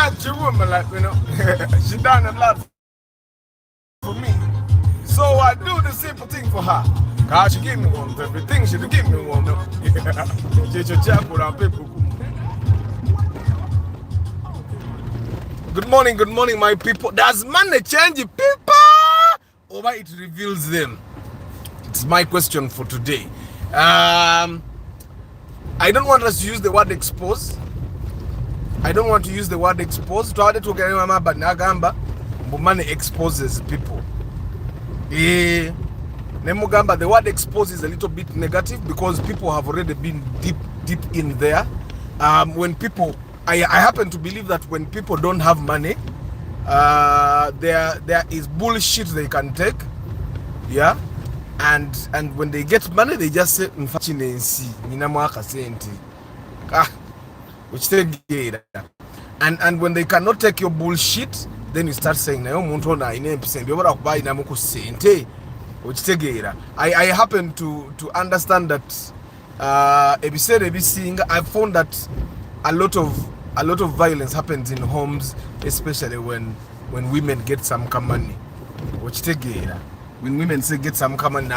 got your woman, like, you know. She done a lot for me. So I do the simple thing for her. Cause she give me one, everything she give me one. Good morning, my people. Does money change people, or it reveals them? It's my question for today. I don't want us to use the word expose. I don't want to use the word expose. But money exposes people. Nemugamba, the word expose is a little bit negative because people have already been deep in there. When people, I happen to believe that when people don't have money, there is bullshit they can take, yeah, and when they get money, they just say, which they get, and when they cannot take your bullshit, then you start saying, I happen to understand that I found that a lot of violence happens in homes, especially when women get some money. When women say get some money,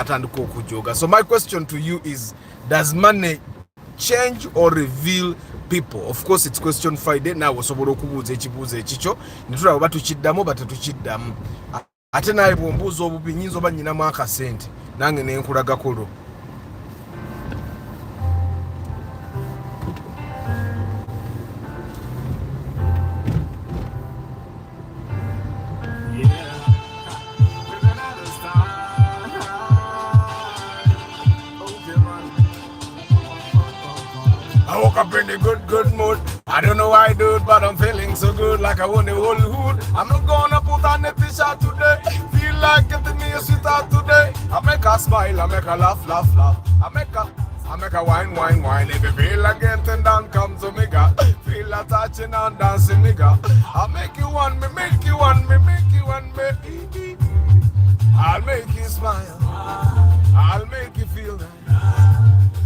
so my question to you is, does money change or reveal people? Of course, it's question Friday now. Ate naye bwombuuza obubi nyinza oba nyinamu akasente nange nenkulagakolo. I woke up in a good mood. I don't know why I do it, but I'm feeling so good, like I won the whole hood. I'm not gonna put on a t-shirt today. Feel like getting me a sweetheart today. I make her smile, I make her laugh. I make her wine. If you feel like getting down, come to me, girl. Feel like touching and dancing, me, girl. I make you want me, make you want me. I'll make you smile. I'll make you feel nice.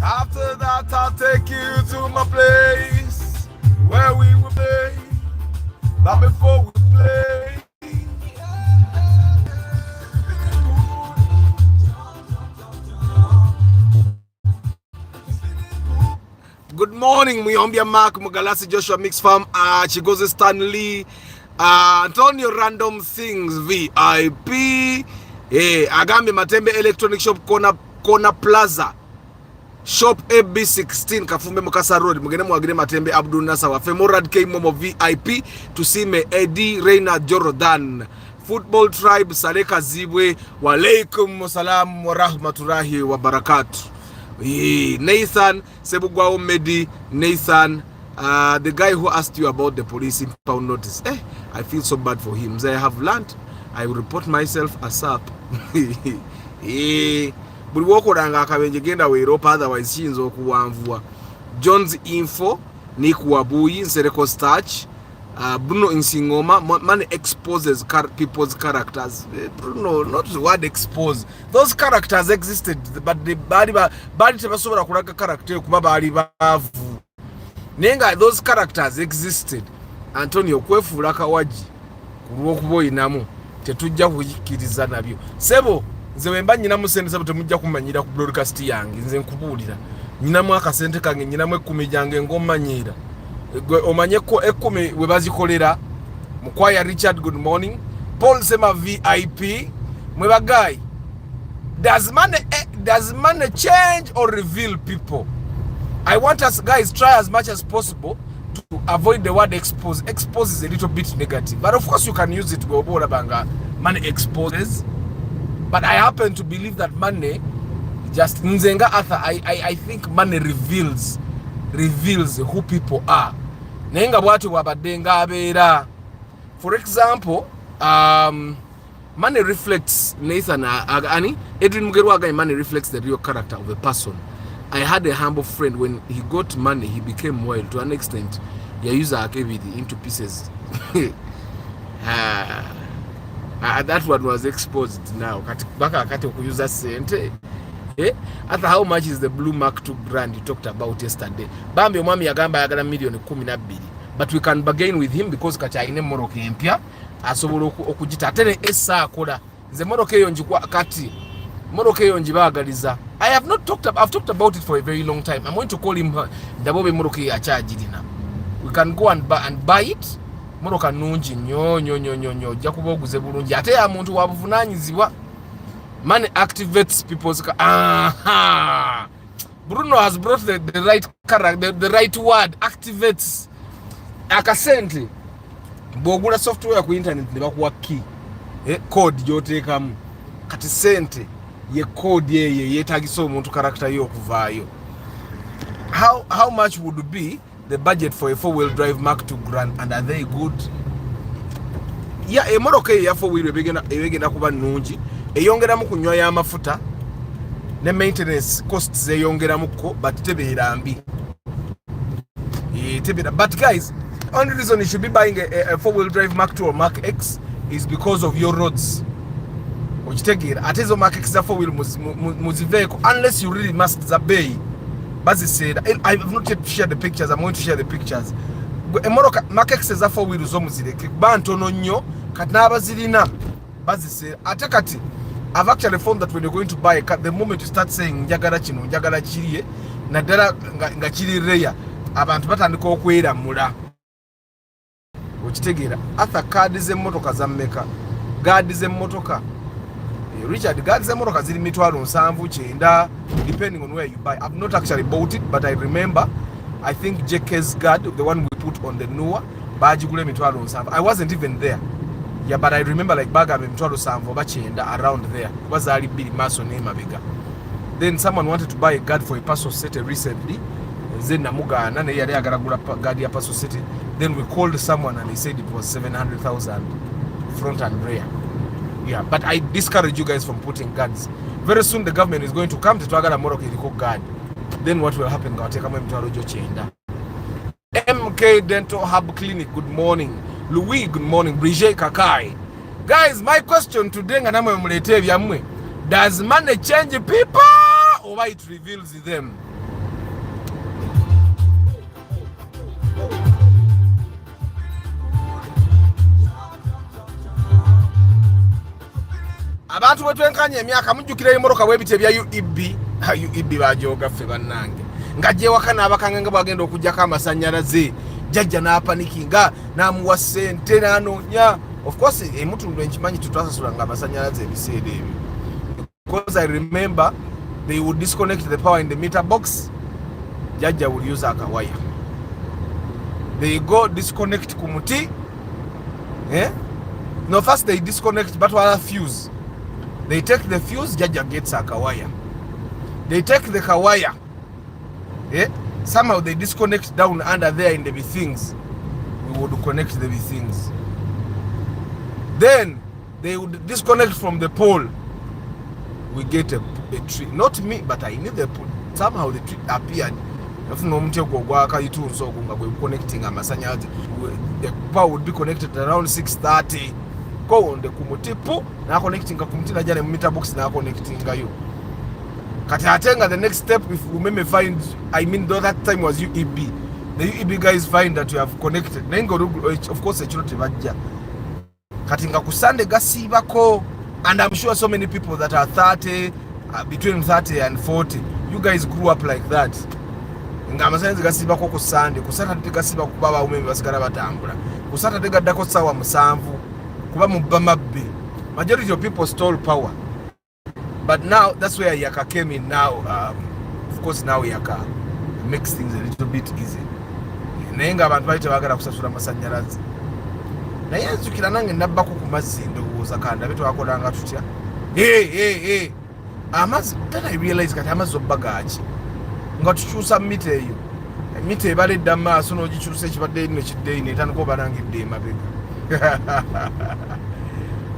After that, I'll take you to my place where we will play. But before we play, good morning, Muyombia Mark, Mugalasi Joshua Mix Farm, Chigoze Stanley, Antonio Random Things VIP, Agambe Matembe Electronic Shop Corner Plaza. Shop AB16 Kafumbe Mukasa Road. Mugene mwagine Matembe Abdul Nasawa Femorad K Momo VIP. Tusime Eddie Reina Jordan Football Tribe Saleka Zibwe. Walaikum salam wa rahmatulahi wa barakatuh. Nathan Sebugwa Omedi. Nathan, the guy who asked you about the police impound notice. I feel so bad for him. I have learned. I will report myself ASAP. Buli wokoranga akabenje genda weeropa, otherwise kiyinza okuwanvuwa. John's Info, Nick Wabuyi, Nsereko Starch, Bruno Insingoma. Money exposes people's characters. Bruno, not the word expose. Those characters existed, but the body tebasobola kulaga character kuba bali bavu. Nenga those characters existed. Antonio kwefuula kawaji kulwokuba oyinamu tetujja kuyikiriza nabyo. Sebo nze wemba nyinamu sente sababu temujja kumanyira ku broadcast yange, nze nkubulira nyinamu akasente kange, nyinamu 10 jange ngomanyira gwe omanye ko 10 we bazikolera. Mukwaya Richard, good morning. Paul Sema VIP. Mweba guy, does money change or reveal people? I want us guys try as much as possible to avoid the word expose. Expose is a little bit negative, but of course you can use it to go banga. Money exposes. But I happen to believe that money just nzenga Arthur. I think money reveals who people are. Nenga watu wabadenga abera. For example, money reflects Nathan Agani. Edwin Mugerwaga, money reflects the real character of a person. I had a humble friend. When he got money, he became wild to an extent. He used our activity into pieces. That one was exposed now. Baka akati kuyuza sente. After how much is the blue mark 2 grand you talked about yesterday? Bambi omwami yagamba yagala million 12. but we can bargain with him because kati aine moroka empya asobola okugita ate essa akola nze moroka eyo njikwa kati moroka eyo njibaagaliza. I've talked about it for a very long time. I'm going to call him Dabobe moroka ya chargirina. We can go and buy it. Moroka nungi nyo jakuba oguze bulungi ate ya muntu wabuvunanyizibwa. Money activates people's Bruno has brought the right character, the right word, activates. Akasente bwogula software ku internet ne bakuwa key code gyotekamu kati sente ye code ye yetagisa omuntu character yo okuvaayo. How much would be the budget for a 4-wheel drive Mark II Grand, and are they good? Yeah, emoroka ya 4-wheel ebegenda kuba nungi eyongeramu kunywa ya mafuta ne maintenance costs eyongeramuko, but tebeera mbi. But guys, only reason you should be buying a 4-wheel drive Mark II or Mark X is because of your roads. Ate zo Mark X za 4-wheel muziveko, unless you really must zabei. Bazi said, I have not yet shared the pictures. I'm going to share the pictures. Mark X za 4-wheel zo muzireke bantono nnyo katnaba zirina. Bazi said, atakati I've actually found that when you're going to buy a car, the moment you start saying njagala kino njagala kiriye naddala nga kiri rare, abantu batandika okwera mula. Okitegeera atha kaadi z'emmotoka za mmeka, gaadi z'emmotoka Richard, gaadi z'emmotoka ziri 7,900 depending on where you buy. I've not actually bought it, but I remember I think JK's guard, the one we put on the Noah, bagigule 7,900. I wasn't even there. Yeah, but I remember like baga 7,900 bachenda around there. Bazali bili maso nema bega. Then someone wanted to buy a guard for a Paso City recently. Then namuga nane yale agaragula guard ya Paso City. Then we called someone and he said it was 700,000 front and rear. Yeah, but I discourage you guys from putting guards. Very soon the government is going to come to Twagala Morocco iliko guard. Then what will happen? MK Dental Hub Clinic, good morning. Louis, good morning. Brigitte Kakai. Guys, my question today, does money change people or why it reveals them? Abantu wetwenkanye emyaka mujjukira emoroka webite bya UEB bajoga ffe bannange ngaje wakana abakanga bagenda okujjako amasanyalaze jajja n'apanikinga n'amuwa ssente n'anoonya. Of course emutundu enkimanyi tutwasasulanga amasanyalaze ebiseera ebyo, because I remember they would disconnect the power in the meter box. Jajja would use akawaya, they go disconnect ku muti. No, first they disconnect but wala fuse. They take the fuse, Jaja gets a kawaya. They take the kawaya. Somehow they disconnect down under there in the things. We would connect the things. Then they would disconnect from the pole. We get a tree. Not me, but I need the pole. Somehow the tree appeared. Connecting the power would be connected around 6:30. Go on the kumutipu na connecting kakumti na jana meter box na connecting you. Kati atenga the next step, if we may find, I mean though that time was UEB. The UEB guys find that you have connected. Of course it's not baja. Kati nga kusande gasibako, and I'm sure so many people that are 30, between 30 and 40, you guys grew up like that. Nga amasanzi gasibako kusande, kusata tegasiba kubaba umeme basigala batambula. Kusata tegaddako sawa musanvu. Majority of people stole power, but now that's where Yaka came in. Now, of course, now Yaka makes things a little bit easy. Nenga abantu baita bagala kusasula masanyalazi. Na yanzukira nange nabako kumazi ndowooza kanda beto akolanga tutya. Hey. Amazi, then I realized kati amazi obagachi. Nga tukyusa mite eyo. Mite ebaledde amaaso n'ogikyusa ekibadde eno ekiddeini etandika obalangidde emabega.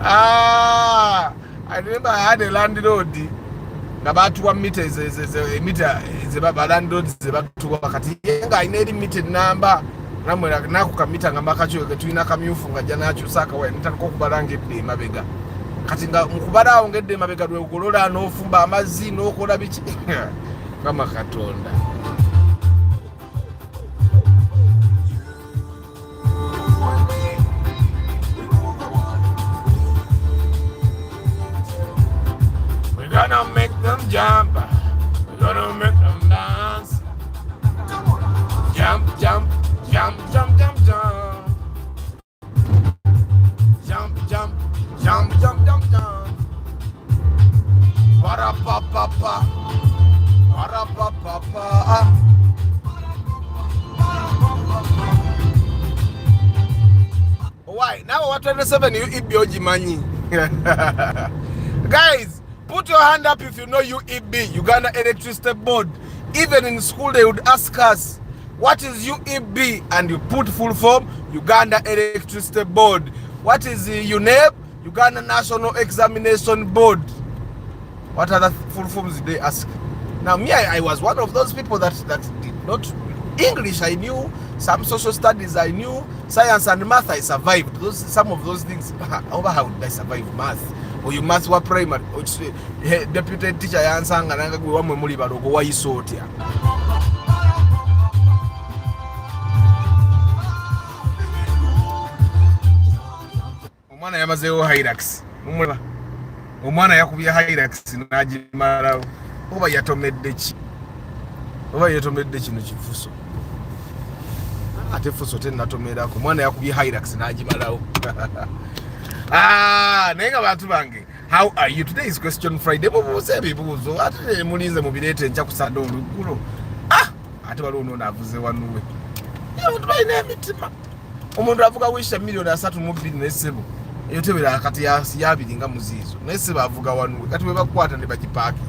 I remember I had a landlord ngabatuwa meters meter zebaba landlord zebatuwa kati yenga inedi meter number namwe nakukamita ngamba kacho ketulina kamyufu ngajja nakyusa akawa nitandika okubalangedde emabega kati nga mukubala ongedde emabega lwe ukolola n'ofumba amazzi n'okola biki kama Katonda. Jump, jump, jump, jump. Jump, jump, jump, jump, jump, jump. Ba-da-ba-ba-ba. Ba-da-ba-ba-ba. Why? Now what 27 you Ibioji money. Guys, put your hand up if you know UEB, Uganda Electricity Board. Even in school they would ask us, what is UEB? And you put full form, Uganda Electricity Board. What is UNEB? Uganda National Examination Board. What other full forms did they ask? Now me, I was one of those people that did not. English I knew, some social studies I knew, science and math I survived. Some of those things, how did I survive math? Or you math were primary, which deputy teacher yansanga nanga gwe wamwe muli balogo wayisotya. Omwana yamazeewo Hilux. Omwana yakubye Hilux n'agimalawo. Oba yatomedde ki? Oba yatomedde kino kifuso. Ate fuso tenatomerako. Omwana yakubye Hilux n'agimalawo. Naye nga bantu bange, how are you? Today is question Friday. Mubuuze ebibuuzo. Ate mulinze mubireete nja kusada oluggulo. Ate waliwo ono avuze wanuwe. Abantu balina emitima. Omuntu avuga wisha milioni 3.2 n'essebo. Eyo tebera kati yabiri nga muziizo. N'essebo avuga wanuwe. Kati bwe bakwata ne bagipaaki.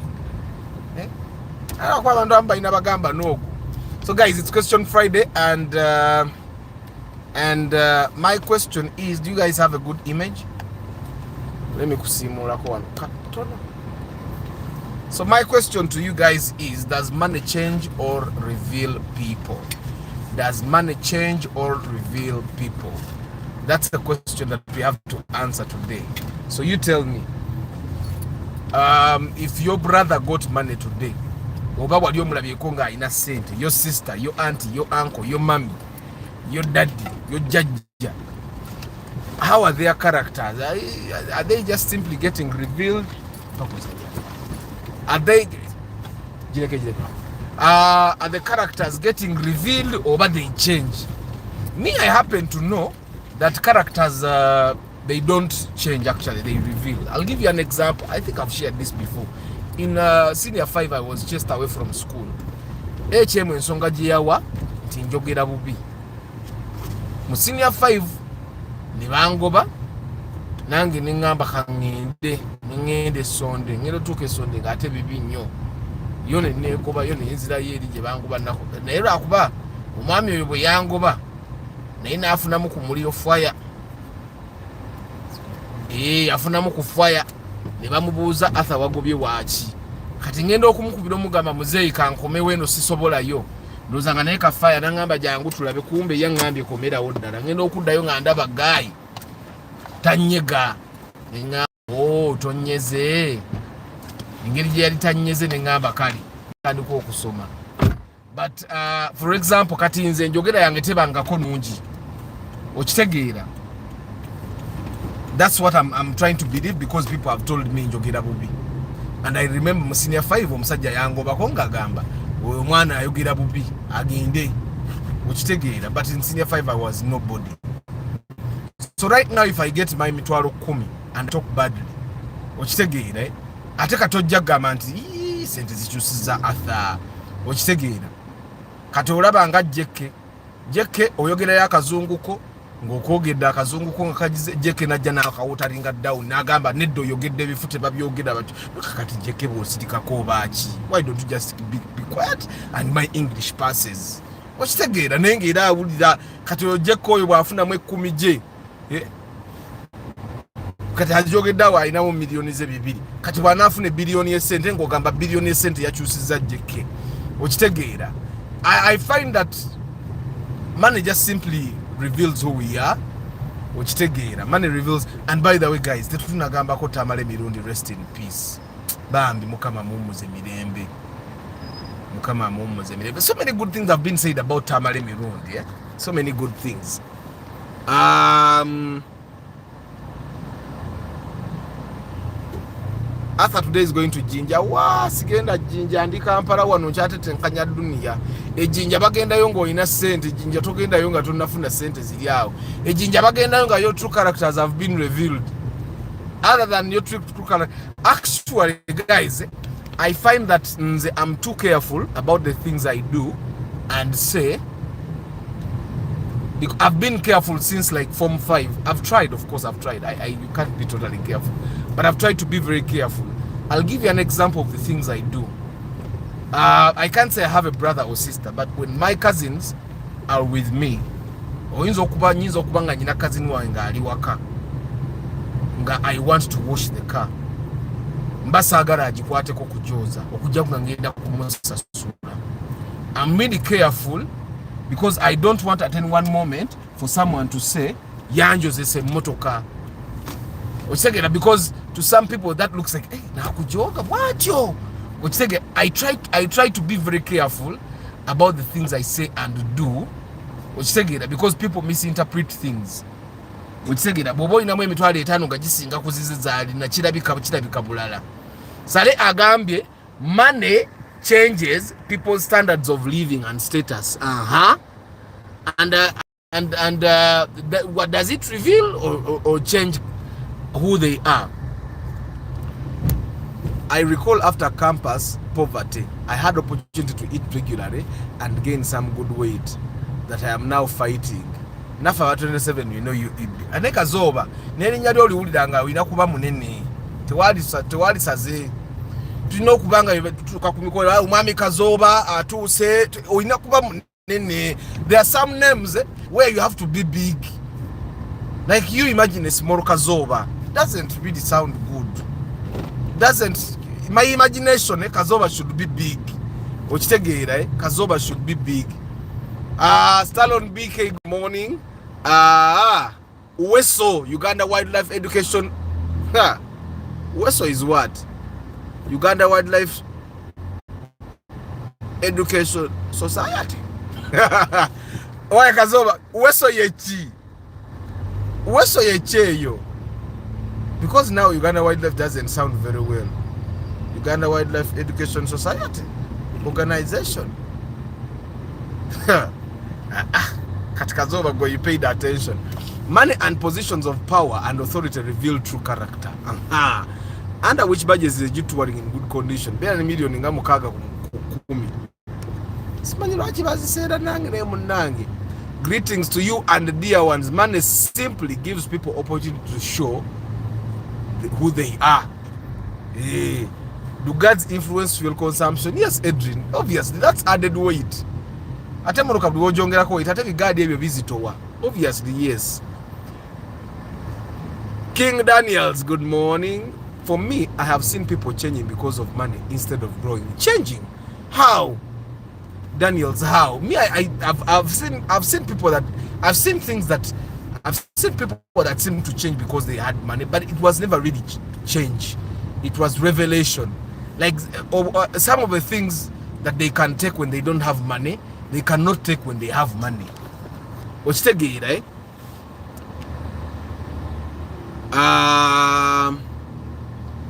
Kwa bantu ambalina bagamba nogo. So guys, it's question Friday and my question is, do you guys have a good image? Let me kusimula ko wano katono. So my question to you guys is, does money change or reveal people? Does money change or reveal people? That's the question that we have to answer today. So you tell me, if your brother got money today, oba wali omulabyeko nga alina sente, your sister, your auntie, your uncle, your mommy, your daddy, your jajja, how are their characters? Are they just simply getting revealed? Are they are the characters getting revealed or they change? Me, I happen to know that characters they don't change, actually they reveal. I'll give you an example. I think I've shared this before. In senior 5 I was chased away from school. HM ensonga gyeyawa nti njogera bubi. Mu senior 5 ne bangoba nange ne ngamba ngende sonde ngero tuke sonde ngate bibi nnyo. Yo ne nekoba yo ne nzira yeri gye bangoba nako. Naye lwakuba omwami oyo bwe yangoba naye naafunamu ku muliro fire. Afunamu ku fire. Ne bamubuuza Arthur wagobye waaki. Kati ngenda okumukubira omugamba muzeeyi kankomewo eno sisobolayo. Ndowooza nga naye kafaya nangamba jangu tulabe, kumbe yaŋŋambye komerawo ddala. Ngenda okuddayo nga ndaba gaayi tanyega. Neŋŋamba tonyeze. Engeri gye yali tanyeze neŋŋamba kale tandika okusoma. But for example kati nze njogera yange tebangako nungi. Okitegeera? That's what I'm trying to believe, because people have told me njogera bubi. And I remember mu senior 5 omusajja yangobako ng'agamba oyo mwana ayogera bubi agende. Okitegeera? But in senior 5 I was nobody. So right now if I get my mitwalo 10 and talk badly, okitegeera? Ate katojja gamba nti sente zikyusiza Arthur. Okitegeera? Kati olaba nga Jeke oyogerayo akazunguko ng'okwogedde akazunguko nga kagize. Jeke najja n'akawutaringa down n'agamba nedda oyogedde ebifute babyogera batyo. Kati Jeke bw'osirikako obaaki? Why don't you just be quiet and my English passes? Okitegeera? Naye ng'era awulira kati oyo Jeke oyo bw'afunamu 10 gye. Kati ajogedde awo alinamu miliyoni ze 2. Kati bw'anaafuna biliyoni y'essente ng'ogamba biliyoni y'essente yakyusizza Jeke. Okitegeera? I find that money just simply reveals who we are. Okitegeera? Money reveals. And by the way guys, tetunagambako Tamale Mirundi, rest in peace. Bambi Mukama mumuze mirembe. Mukama mumuze mirembe. So many good things have been said about Tamale Mirundi. Yeah? So many good things. Arthur today is going to Jinja. Sigenda Jinja ndi Kampala wano nkyate tenkanya dunia. ejinja bagendayo ng'olina ssente, ejinja togendayo nga tonnafuna ssente ziri awo, ejinja bagendayo nga your true characters have been revealed, other than your true character. Actually guys, I find that I'm too careful about the things I do and say. I've been careful since like Form 5. I've tried, of course I've tried. You can't be totally careful, but I've tried to be very careful. I'll give you an example of the things I do. I can't say I have a brother or sister, but when my cousins are with me, oyinza okuba nga nyina cousin wange nga ali waka nga I want to wash the car, mbasaagala agikwateko kujooza okujja nga ngenda kumusasula. I'm really careful because I don't want at any one moment for someone to say yanjozese motoka. Because to some people that looks like, hey, nakujoga bwatyo. I try to be very careful about the things I say and do, because people misinterpret things. Bobo inamu emitwalo 5 nga gisinga kuzizizaali na kirabika bulala. Sale agambye money changes people's standards of living and status. What does it reveal or change who they are? I recall after campus poverty, I had opportunity to eat regularly and gain some good weight that I am now fighting. Nafa 27, you know, you aneka zoba nerinnya lyo liwulira nga olina kuba munene tewali saze tulina okubanga tutuuka ku mikolo omwami kazoba atuuse olina kuba munene. There are some names where you have to be big, like you imagine a small kazoba doesn't really sound good. Doesn't my imagination kazoba should be big. Okitegeera kazoba should be big. Stalon BK, good morning. Uweso Uganda Wildlife Education. Uweso is what? Uganda Wildlife Education Society. Oya kazoba Uweso yechi. Uweso yecheyo. Because now Uganda Wildlife doesn't sound very well. Uganda Wildlife Education Society organization. Katikazoba go, you paid attention. Money and positions of power and authority reveal true character. Under which budgets is due to working in good condition. Bear a million in Gamukaga Kumi. Greetings to you and the dear ones. Money simply gives people opportunity to show who they are. Do God's influence fuel consumption? Yes, Edrin. Obviously, that's added weight. Atemoroka bwojongera ko itate God ebyo bizitowa. Obviously, yes. King Daniels, good morning. For me, I have seen people changing because of money instead of growing. Changing? How? Daniels, how? Me, I've seen people that I've seen things that I've seen people that seem to change because they had money, but it was never really change. It was revelation. Like some of the things that they can take when they don't have money, they cannot take when they have money. Ochitegere, right?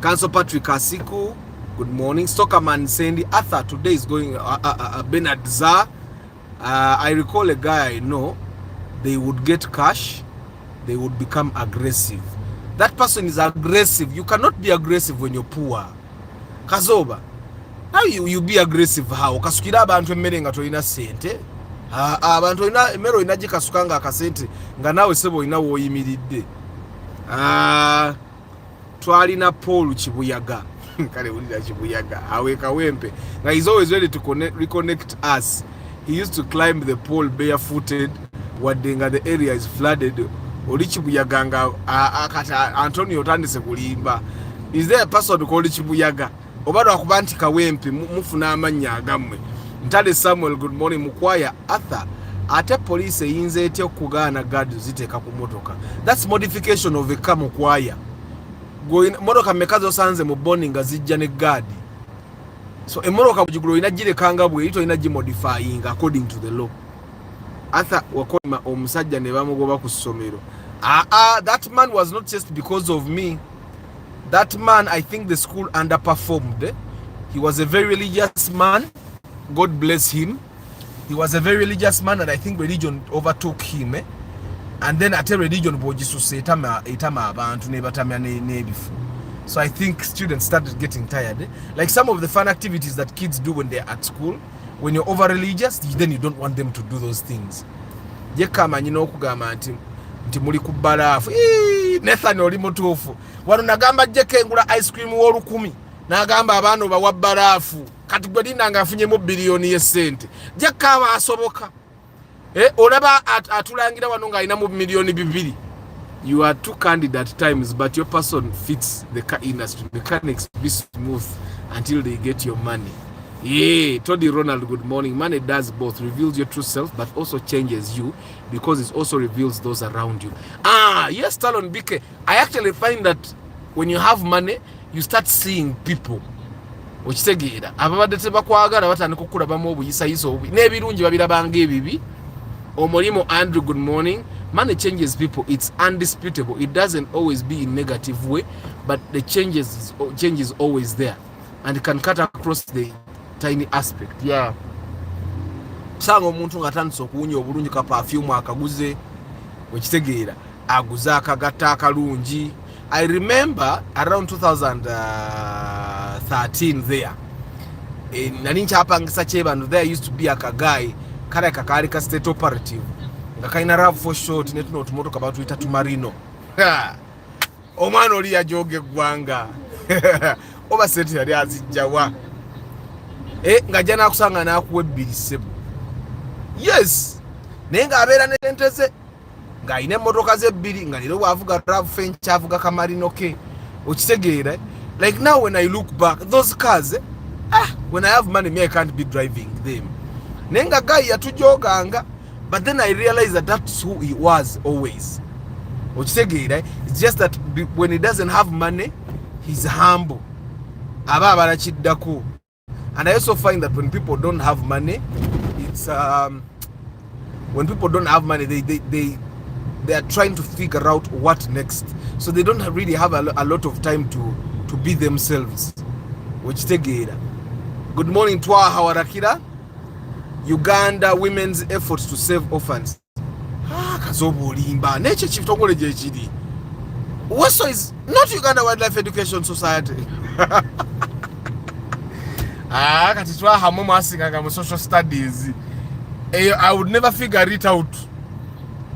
Council Patrick Asiku, good morning. Stockerman Sandy Arthur, today is going Bernard Zah. I recall a guy I know, they would get cash, they would become aggressive. That person is aggressive. You cannot be aggressive when you're poor. Kazoba, how you be aggressive? How? Kasukira abantu emmere nga tolina sente. Abantu ina emmere inaje kasukanga akasente nga nawe sebo ina woyimiridde. Twalina Paul Kibuyaga. Kale ulira Kibuyaga. Aweka wempe. Now he's always ready to reconnect us. He used to climb the pole barefooted. Wadenga the area is flooded. Oli Kibuyaga nga akata Antonio tandise kulimba. Is there a person called Kibuyaga? Obado akubanti kawempe mufuna amanya agamwe. Ntale Samuel, good morning. Mukwaya Arthur, ate police eyinze etya okugana guard ziteka ku motoka. That's modification of a car. Mukwaya motoka mekazo sanze mu boni nga zijja ne guard. So emoroka bugigulo inagire kanga bwe ito inagimodifying according to the law. Arthur wakoma omusajja ne bamugoba ku ssomero. That man was not just because of me. That man, I think the school underperformed. He was a very religious man. God bless him. he was a very religious man, and I think religion overtook him. And then at a religion, so I think students started getting tired. Like some of the fun activities that kids do when they're at school, when you're over religious, then you don't want them to do those things. Muli ku barafu Nathan oli mutuufu wano nagamba jeke ngula ice cream w'olukumi nagamba abaana bawa barafu kati gwe linanga afunyemu biliyoni y'essente jeka abasoboka olaba atulangira wano nga alina mu miliyoni 2. You are too candid at times, but your person fits the car industry. Mechanics be smooth until they get your money. Yeah, Toddy Ronald, good morning. Money does both, reveals your true self, but also changes you because it also reveals those around you. Yes, Talon Bike. I actually find that when you have money, you start seeing people. Okitegeera ababadde tebakwagala batandika bamu obuyisayisa obubi n'ebirungi babirabanga ebibi. Omulimo Andrew, good morning. Money changes people. It's undisputable. It doesn't always be in negative way, but the change is always there, and it can cut across the tiny aspect. Yeah. Sanga omuntu nga atandise okuwunya obulungi ka perfume akaguze okitegeera aguza akagatta akalungi. I remember around 2013 there nali nkyapangisa kyebano, there used to be a guy kale kakali ka state operative nga kalina love for short ne tuno tumotoka batuyita tumarino. Omwana oli yajoga eggwanga oba sente yali azijjawa nga jana kusanga nakuwa 2 yes naye nga abeera n'ente ze nga alina emmotoka ze 2 nga leero bw'avuga love fench avuga kamarino ke okitegeera. Like now when I look back those cars when I have money me I can't be driving them. Naye nga guy yatujoganga, but then I realized that that's who he was always. Okitegeera, it's just that when he doesn't have money he's humble. Aba barachiddako. And I also find that when people don't have money, it's when people don't have money, they are trying to figure out what next. So they don't really have a lot of time to be themselves. Okitegeera. Good morning to our Hawarakira. Uganda women's efforts to save orphans. Kazobulimba. Nature chief tongole jechidi. WASO is not Uganda Wildlife Education Society. Katitwa hamomo asinga mu social studies. I would never figure it out.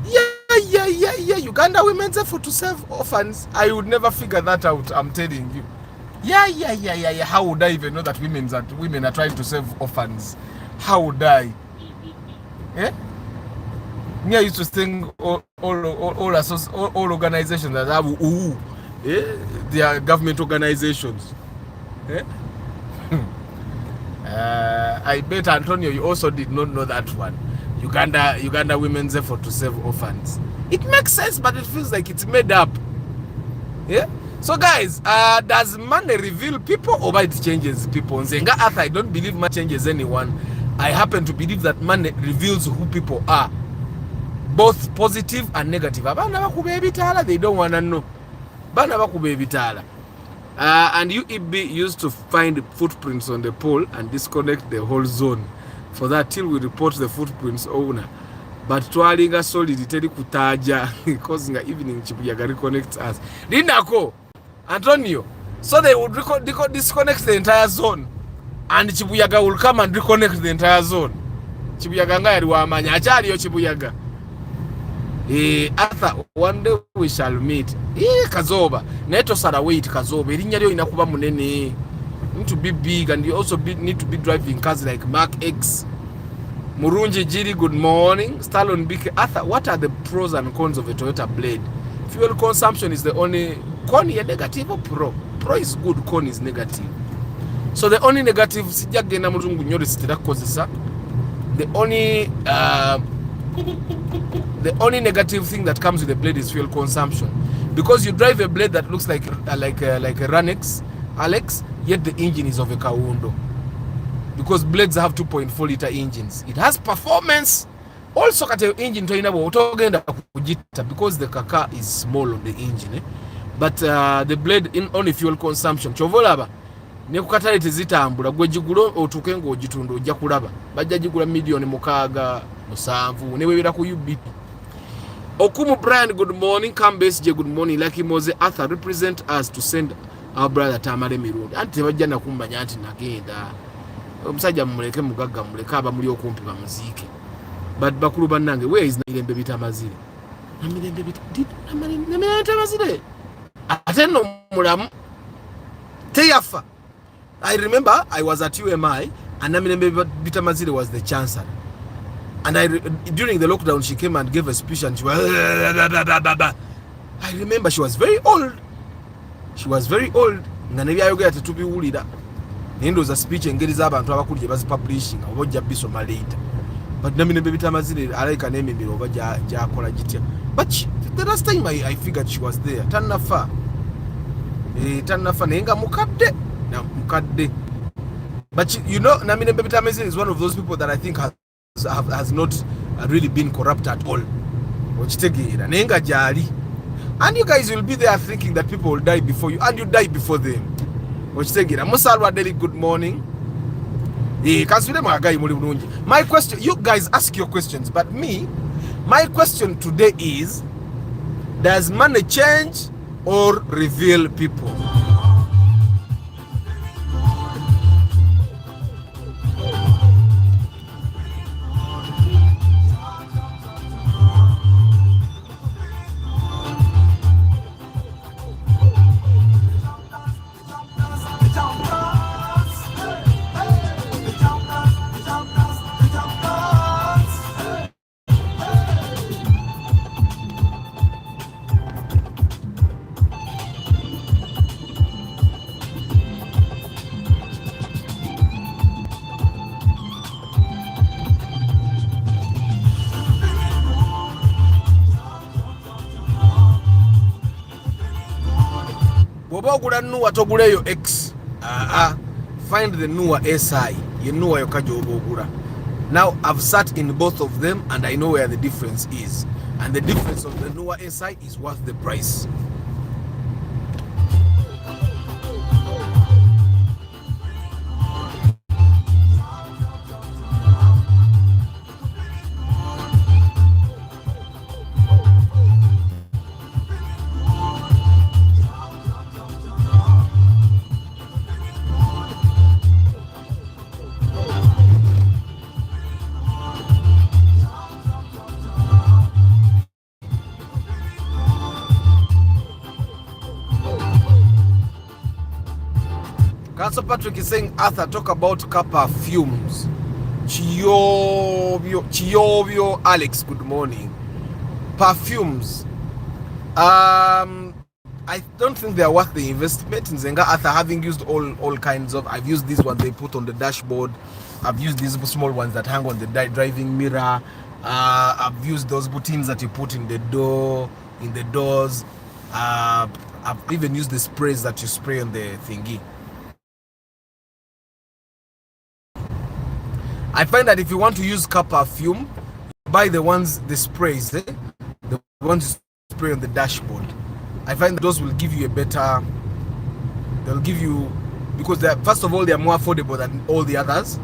Yeah. Uganda women's effort to save orphans. I would never figure that out, I'm telling you. Yeah. How would I even know that women are trying to save orphans? How would I? Me, I used to think all organizations that have they are government organizations. I bet Antonio, you also did not know that one. Uganda women's effort to save orphans. It makes sense, but it feels like it's made up. Yeah. So guys, does money reveal people or it changes people? Nzenga Arthur, I don't believe money changes anyone. I happen to believe that money reveals who people are, both positive and negative. Abana bakube bitala, they don't want to know. Bana bakube bitala. And UEB used to find footprints on the pole and disconnect the whole zone. For that, till we report the footprints owner. But twalinga solid teri kutaja causing a evening Chibuyaga reconnects us. Lindako, Antonio. So they would disconnect the entire zone, and Chibuyaga will come and reconnect the entire zone. Chibuyaga nga yali wamanya achali yo Chibuyaga. Arthur, one day we shall meet. Kazoba. Neto Sara wait Kazoba. Erinnya lyo inakuba munene. You need to be big, and you also need to be driving cars like Mark X. Murunji Jiri, good morning. Stalon Bike. Arthur, what are the pros and cons of a Toyota Blade? Fuel consumption is the only con is negative or pro? Pro is good, con is negative. So the only negative the only negative thing that comes with the blade is fuel consumption. Because you drive a blade that looks like a Ranex, Alex, yet the engine is of a Kawundo. Because blades have 2.4 liter engines. It has performance. Also, the engine because the kaka is small on the engine. But the blade in only fuel consumption. ne ku katale tezitambula gwe gigulo otuuke ng'ogitunda ojja kulaba bajja gigula miliyoni 67 ne webera ku UBP. Okumu Brian, good morning. Kambesje, good morning. Lucky Mose Arthur, represent us to send our brother Tamale Mirundi. Anti tebajja nakummanya nti nagenda. Omusajja muleke mugagga muleke aba muli okumpi bamuzike. But bakulu bannange, where is Namirembe Bitamazire? Namirembe Bitamazire. Ate no mulamu teyafa. I remember I was at UMI and Namirembe Bitamazire was the chancellor. And during the lockdown, she came and gave a speech and she was... I remember she was very old. She was very old. Nanebi ayogera tetubi ulida. Nendo za speech engeriza abantu abakulu je bazi publishing obojja bisoma later. But Namirembe Bitamazire alaika name miroba ja kola gitya. But the last time I figured she was there. Tanafa. Tanafa nenga mukadde. Na mukadde. But you know, Namirembe Bitamazire is one of those people that I think has not really been corrupt at all. And you guys will be there thinking that people will die before you, and you die before them. Musalwa Deli, good morning. My question, you guys ask your questions, but me, my question today is, does money change or reveal people? Wobogula nuwa toguleyo X. Find the nuwa SI. You nuwa yokajo obogula. Now I've sat in both of them and I know where the difference is. And the difference of the nuwa SI is worth the price. Council Patrick is saying, Arthur, talk about car perfumes. Chiovio Alex, good morning. Perfumes. I don't think they are worth the investment. In Zenga, after having used all kinds of, I've used this one they put on the dashboard. I've used these small ones that hang on the driving mirror. I've used those buttons that you put in the door, in the doors. I've even used the sprays that you spray on the thingy. I find that if you want to use car perfume, buy the ones, the sprays, the ones you spray on the dashboard. I find that those will give you a better, they'll give you, because first of all, they are more affordable than all the others,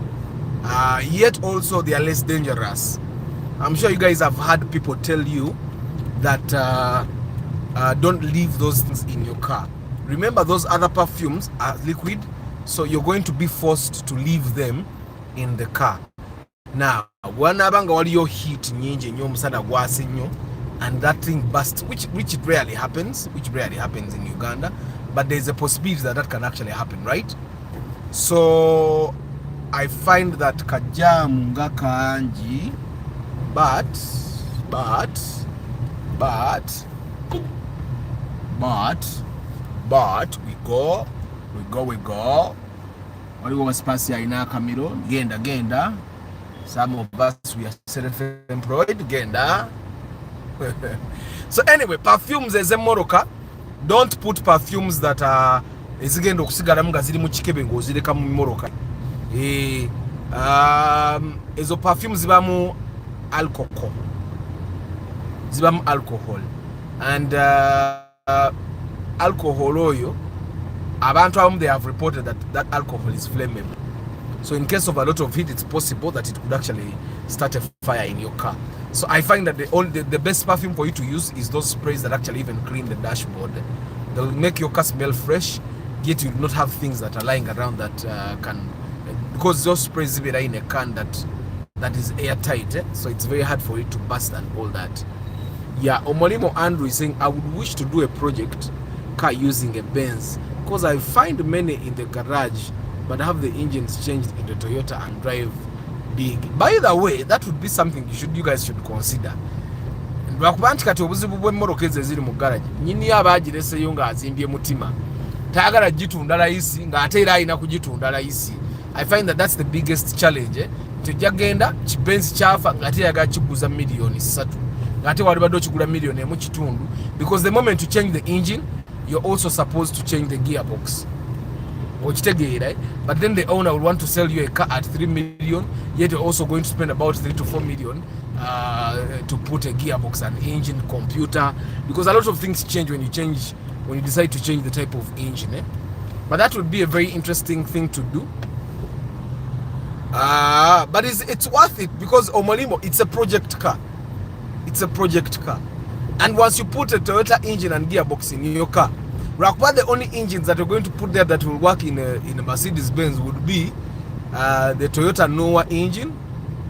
yet also they are less dangerous. I'm sure you guys have had people tell you that don't leave those things in your car. Remember, those other perfumes are liquid, so you're going to be forced to leave them in the car. Now, wanabanga waliyo heat nyingi nnyo omusana gwase nnyo and that thing bursts, which rarely happens, in Uganda, but there's a possibility that that can actually happen, right? So I find that kajamu nga kanji, but we go. Waliwo wasipasi aina kamiro genda. Some of us, we are self-employed, genda. So anyway, perfumes as a Moroka, don't put perfumes that are ezigenda okusigala nga ziri mu kikebe ng'ozireka mu Moroka. Ezo perfumes zibamu alcohol. And alcohol oyo abantu abamu they have reported that that alcohol is flammable. So in case of a lot of heat, it's possible that it could actually start a fire in your car. So I find that the best perfume for you to use is those sprays that actually even clean the dashboard. They'll make your car smell fresh, yet you do not have things that are lying around that can, because those sprays are in a can that is airtight, so it's very hard for it to burst and all that. Yeah, Omolimo Andrew is saying, I would wish to do a project car using a Benz, because I find many in the garage but have the engines changed into Toyota and drive big. By the way, that would be something you guys should consider. Lwakubanti kati obuzibu bw'emmoroka ezo eziri mu garage, nyini abaagireseyo ng'azimbye mutima taagala gitunda layisi ng'ate era alina kugitunda layisi. I find that that's the biggest challenge. Tujagenda kibenzi kyafa ng'ate yagala kiguza miliyoni 3 ng'ate wali badde okigula miliyoni 1.5, because the moment you change the engine, you're also supposed to change the gearbox. But then the owner will want to sell you a car at 3 million, yet you're also going to spend about 3 to 4 million to put a gearbox, an engine, computer, because a lot of things change when you decide to change the type of engine. But that would be a very interesting thing to do. But it's worth it, because Omolimo, it's a project car. It's a project car. And once you put a Toyota engine and gearbox in your car, the only engines that you're going to put there that will work in a Mercedes-Benz would be the Toyota Noah engine,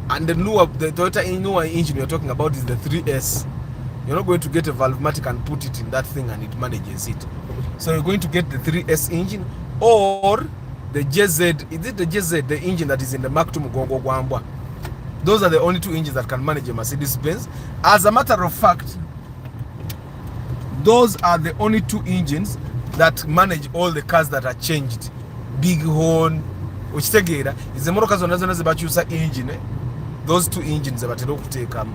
and the Toyota Noah engine you're talking about is the 3S. You're not going to get a Valvematic and put it in that thing and it manages it. So you're going to get the 3S engine or the JZ. Is it the JZ, the engine that is in the Mark II Mugongo Gwambwa? Those are the only 2 engines that can manage a Mercedes-Benz. As a matter of fact, those are the only 2 engines that manage all the cars that are changed. Big horn, which tegera is the motoka zonna zonna zebakyusa engine. Those 2 engines zebatera okuteekamu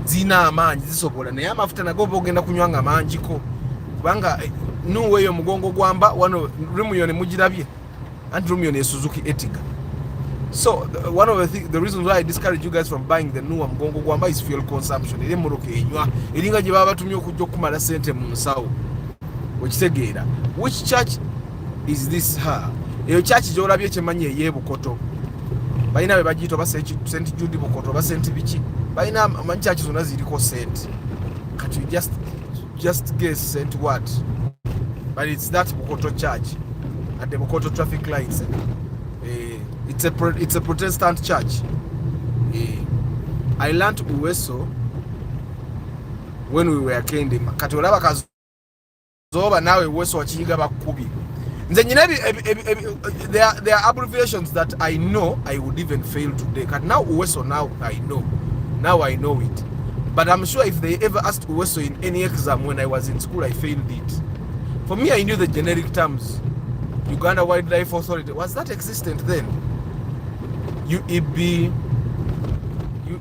zina amaanyi zisobola, naye amafuta nago bogenda kunywanga manjiko kubanga nuweeyo mugongo gwamba wano Rumion mugirabye, and Rumion is Suzuki Ertiga. So one of the reasons why I discourage you guys from buying the new Mgongo Gwamba is fuel consumption. Eri moroka enywa eringa gye baba batumye okujja okumala sente mu nsawo okitegeera. Which church is this her? Eyo church gy'olabye kyemanyi ey'ebukoto balina be bagiyita oba St. Jude bukoto oba St. Biki, balina amanyi church zonna ziriko St. Kati just guess St. what, but it's that Bukoto church at the Bukoto traffic lights. It's a Protestant church. I learned Uweso when we were Kendi. Kati olaba kazoba nawe Uweso wachiyiga bakubi. Nze nyina there are abbreviations that I know I would even fail today. Kati now Uweso now I know. Now I know it. But I'm sure if they ever asked Uweso in any exam when I was in school, I failed it. For me, I knew the generic terms. Uganda Wildlife Authority. Was that existent then? UEB,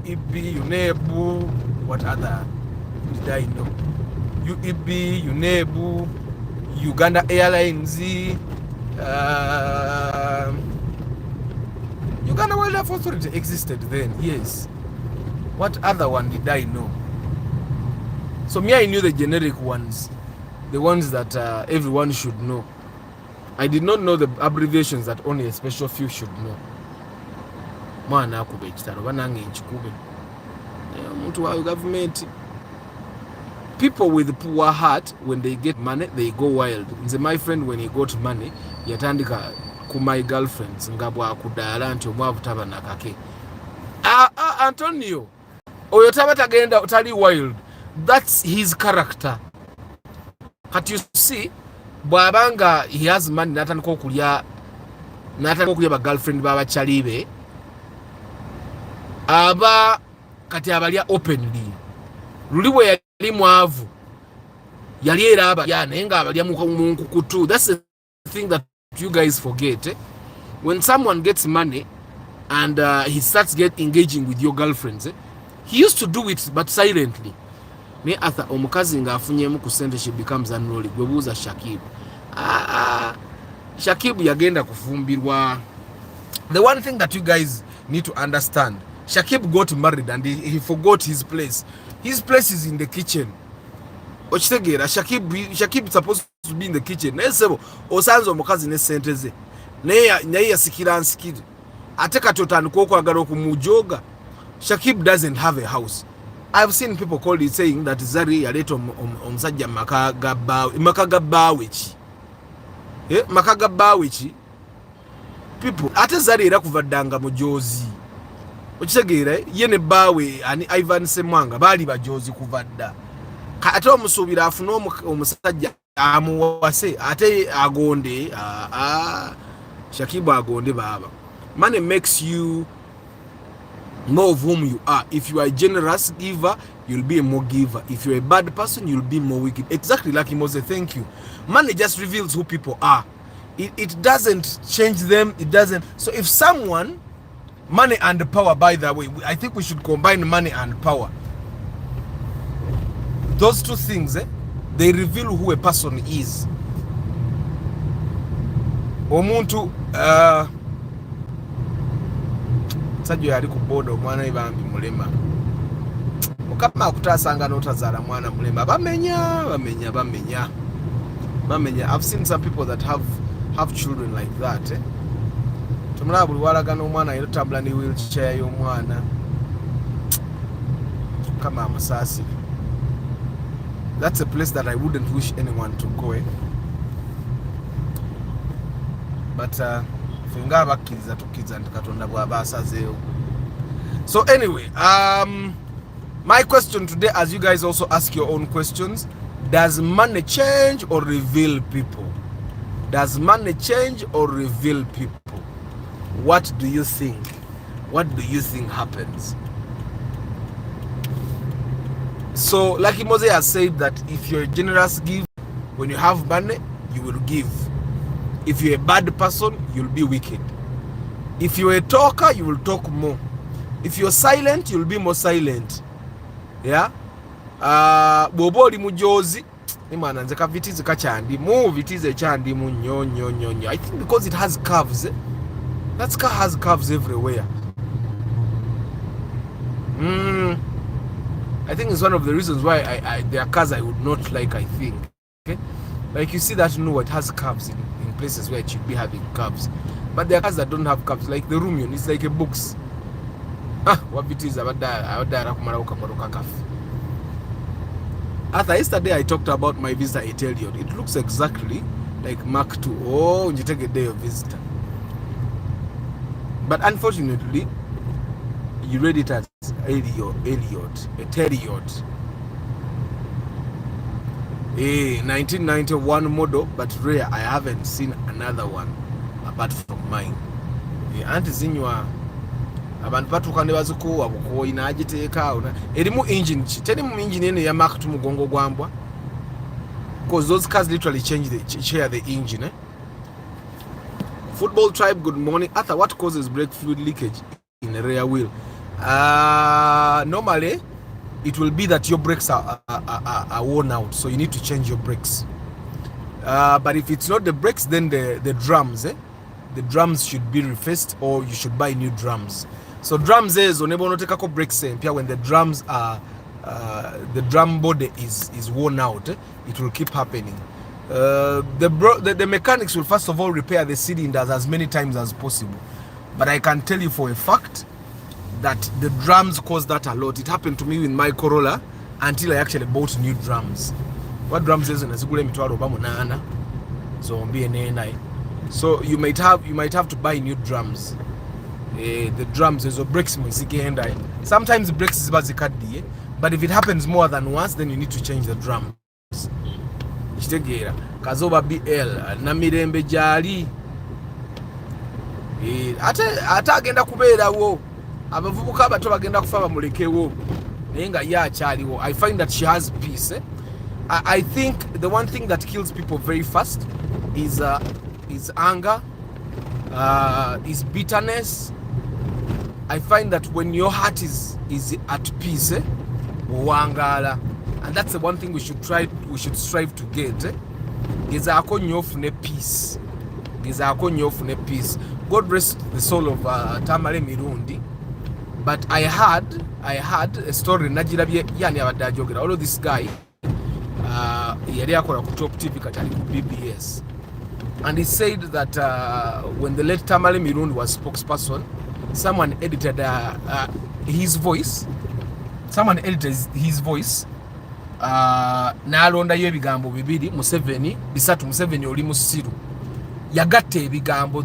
UNEBU, what other did I know? UEB, UNEBU, Uganda Airlines, Uganda Wildlife Authority existed then, yes. What other one did I know? So me, I knew the generic ones, the ones that everyone should know. I did not know the abbreviations that only a special few should know. Mwana akube ekitalo banange nkikube. Omuntu wa government. People with poor heart, when they get money, they go wild. Nze my friend, when he got money, yatandika ku my girlfriends nga bwakuddaala nti omwavu taba nakake. Antonio, oyo taba tagenda tali wild. That's his character. But you see, bwabanga he has money natandika okulya ba girlfriend baba chalibe aba kati abalya openly. Luli bwe yali mwavu yali era abalya naye nga abalya mu nkukutu. That's the thing that you guys forget. When someone gets money and he starts engaging with your girlfriends, he used to do it but silently. Me Arthur omukazi nga afunyemu ku sente, she becomes unruly. Gwebuuza Shakib. Shakib yagenda kufumbirwa. The one thing that you guys need to understand, Shakib got married and he forgot his place. His place is in the kitchen. Ochitegera, Shakib is supposed to be in the kitchen. Nesebo osanze omukazi ne sente ze. Naye yasikira nsikire. Ate katotandika okwagala okumujoga. Shakib doesn't have a house. I've seen people call it saying that Zari yaleeta omusajja maka gabbawe ki. Maka gabbawe ki. People ate Zari era kuvaddanga mujozi. Okitegeera ye ne baawe ani Ivan Semwanga bali bajozi kuvadda. Ate omusuubira afuna omusajja amuwase ate agonde Shakibu agonde baba. Money makes you more of whom you are. If you are a generous giver, you'll be a more giver. If you're a bad person, you'll be more wicked. Exactly like Mose, thank you. Money just reveals who people are. It doesn't change them. It doesn't. So if someone, money and power, by the way, I think we should combine money and power. Those two things, they reveal who a person is. Omuntu, Sajo yali ku boda omwana ibambi mulema. Mukama akutasanga n'otazaala mwana mulema. Bamenya. I've seen some people that have children like that. Tumulaba buli walaga n'omwana yotambula ne wheelchair y'omwana. Kama amasasi. That's a place that I wouldn't wish anyone to go. But so anyway, my question today, as you guys also ask your own questions, does money change or reveal people? Does money change or reveal people? What do you think? What do you think happens? So like Mose has said that if you're a generous giver, when you have money, you will give. If you're a bad person, you'll be wicked. If you're a talker, you will talk more. If you're silent, you'll be more silent. Yeah? Boboli mujozi. Imana nzeka vitize kachandi. Mu vitize chandi mu nyo. I think because it has curves. That car has curves everywhere. I think it's one of the reasons why there are cars I would not like, I think. Okay? Like you see that it has curves in places where it should be having curves. But there are cars that don't have curves, like the Rumion, it's like a box. What it is about that? Yesterday I talked about my visitor at Elliot. It looks exactly like Mark II. Oh, you take a day of visitor. But unfortunately, you read it as Elliot, a Elliot. A 1991 model, but rare. I haven't seen another one apart from mine. Anti zinywa abantu batuka ne bazukuwa buko inagiteeka ona erimu engine teri mu engine ene ya Mark II mugongo gwambwa, because those cars literally share the engine. Football Tribe, good morning. Arthur, what causes brake fluid leakage in a rear wheel? Normally it will be that your brakes are worn out, so you need to change your brakes. But if it's not the brakes, then the drums, the drums should be refaced, or you should buy new drums. So drums is onebo brakes when the drums are the drum body is worn out, it will keep happening. The mechanics will first of all repair the cylinders as many times as possible. But I can tell you for a fact that the drums cause that a lot. It happened to me with my Corolla until I actually bought new drums. What drums is in so you might have to buy new drums. The drums is brakes. Sometimes the brakes is but if it happens more than once, then you need to change the drums. Kazoba BL namirembe jali ate agenda kubeerawo abavubuka abato bagenda kufa bamulekewo naye nga ye akyaliwo. I find that she has peace. I think the one thing that kills people very fast is anger, is bitterness. I find that when your heart is at peace, wangala, and that's the one thing we should strive to get. Gezako nyofune peace. Gezako nyofune peace. God rest the soul of Tamale Mirundi. But I had a story Najira yani abadajogera. Although this guy yali akola ku Top TV kati ali ku BBS, and he said that when the late Tamale Mirundi was spokesperson, someone edited his voice. Someone edited his voice. N'alondayo ebigambo bibiri Museveni bisatu Museveni oli musiru yagatte ebigambo.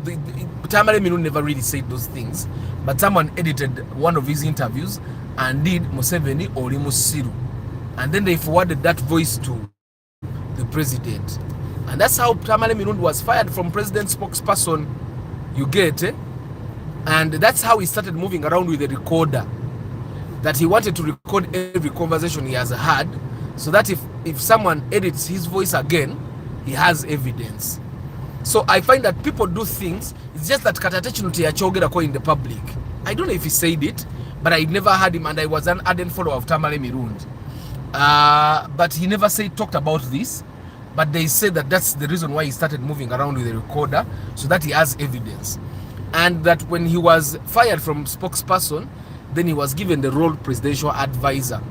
Tamale Mirundi never really said those things, but someone edited one of his interviews and did Museveni oli musiru, and then they forwarded that voice to the president, and that's how Tamale Mirundi was fired from president spokesperson. You get it? And that's how he started moving around with the recorder, that he wanted to record every conversation he has had, so that if someone edits his voice again, he has evidence. So I find that people do things, it's just that Katatechinuti Achogera in the public. I don't know if he said it, but I never heard him, and I was an ardent follower of Tamale Mirundi. But he never talked about this, but they say that that's the reason why he started moving around with the recorder, so that he has evidence. And that when he was fired from spokesperson, then he was given the role presidential advisor,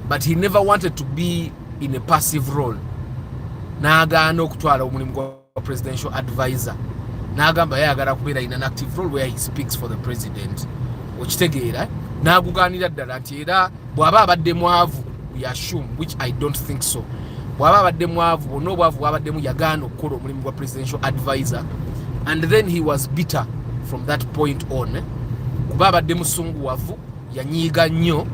but he never wanted to be in a passive role. N'agaana okutwala omulimu gwa presidential advisor, n'agamba yayagala kubeera in an active role where he speaks for the president. Okitegeera, n'agugaanira ddala nti era bw'aba abadde mwavu, we assume, which I don't think so, bw'aba abadde mwavu, bwonna obwavu bw'abaddemu yagaana okukola omulimu gwa presidential advisor, and then he was bitter from that point on. Kuba abadde musunguwavu, yanyiiga nnyo,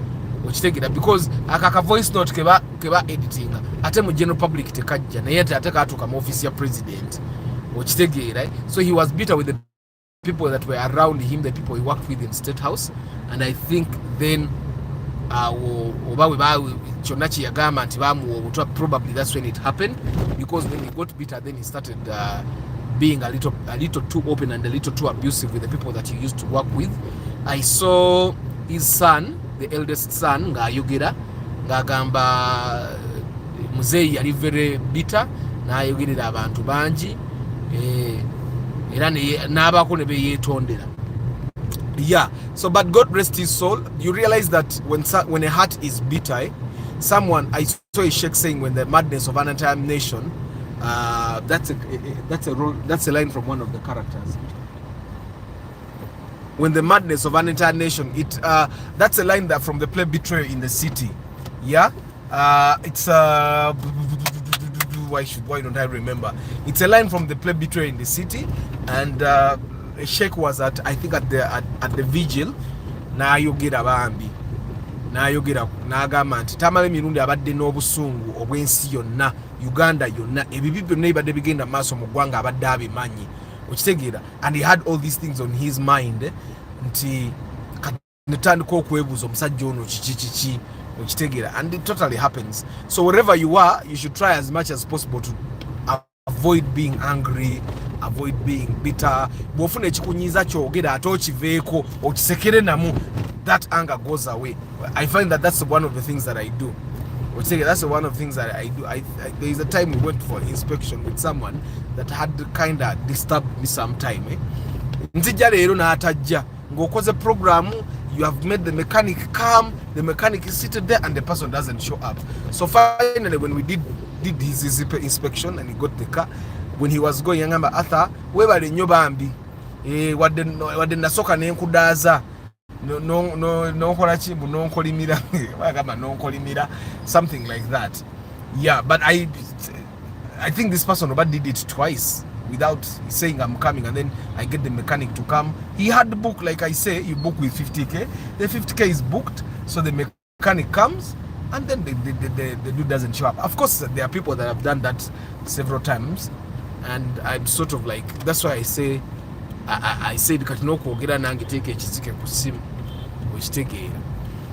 okitegeera, because akaka voice note keba editing ate mu general public tekajja, naye ate kaatuuka mu office ya president, okitegeera. So he was bitter with the people that were around him, the people he worked with in State House, and I think then oba we kyonna kye yagamba nti bamuwa obutwa, probably that's when it happened, because when he got bitter, then he started being a little too open and a little too abusive with the people that he used to work with. I saw his son, the eldest son, ng'ayogera ng'agamba muzeeyi yali very bitter, n'ayogerera abantu bangi era n'abaako ne beyeetondera. Yeah, so but God rest his soul. You realize that when a heart is bitter, someone, I saw a sheikh saying, when the madness of an entire nation, that's a line from one of the characters. When the madness of an entire nation, that's a line that from the play Betrayal in the City. Yeah, it's why don't I remember? It's a line from the play Betrayal in the City, and a sheikh was at the vigil. N'ayogera bambi, n'ayogera n'agamba nti Tamale Mirundi abadde n'obusungu obw'ensi yonna, Uganda yonna, ebibi byonna ebadde bigenda maaso mu ggwanga abadde abimanyi, okitegeera. And he had all these things on his mind, nti netandika okwebuuza omusajja ono kiki, okitegeera. And it totally happens. So wherever you are, you should try as much as possible to avoid being angry, avoid being bitter. Bw'ofuna ekikunyiiza kyogera ate okiveeko okisekere namu, that anger goes away. I find that that's one of the things that I do. That's one of the things that I do. There is a time we went for inspection with someone that had kind of disturbed me sometime. Nzijja leero n'atajja, ng'okoze program, you have made the mechanic come, the mechanic is seated there, and the person doesn't show up. So finally, when we did his inspection and he got the car, when he was going, yangamba Arthur, webale nnyo bambi, wadde nasooka n'enkudaaza, nonkola kimbu nonkolimira, bagamba nonkolimira, something like that. Yeah, but I think this person did it twice without saying I'm coming, and then I get the mechanic to come. He had the book, like I say, you book with 50k. The 50k is booked, so the mechanic comes, and then the dude doesn't show up. Of course, there are people that have done that several times, and I'm sort of like, that's why I say, I said katino kwogera nange teeka ekisike ku simu okitegeera.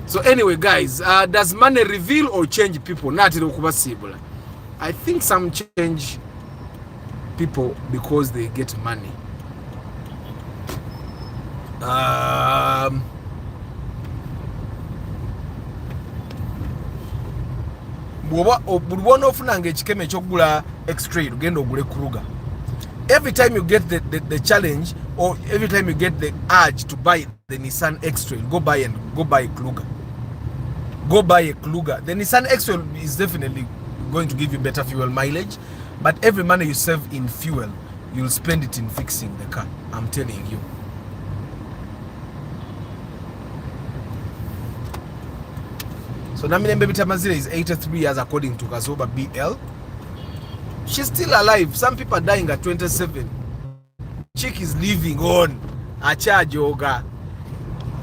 So anyway, guys, does money reveal or change people? Naatera okubasiibula. I think some change people because they get money. Bw'oba ofunanga ekikeme ekyokugula x-ray lugenda ogule Kruger. Every time you get the challenge, or every time you get the urge to buy the Nissan X-Trail, go buy a Kluger. Go buy a Kluger. The Nissan X-Trail is definitely going to give you better fuel mileage, but every money you save in fuel, you'll spend it in fixing the car. I'm telling you. So Namirembe Bitamazire is 83 years according to Kazoba BL. She's still alive. Some people are dying at 27. Chick is living on. Acha joga.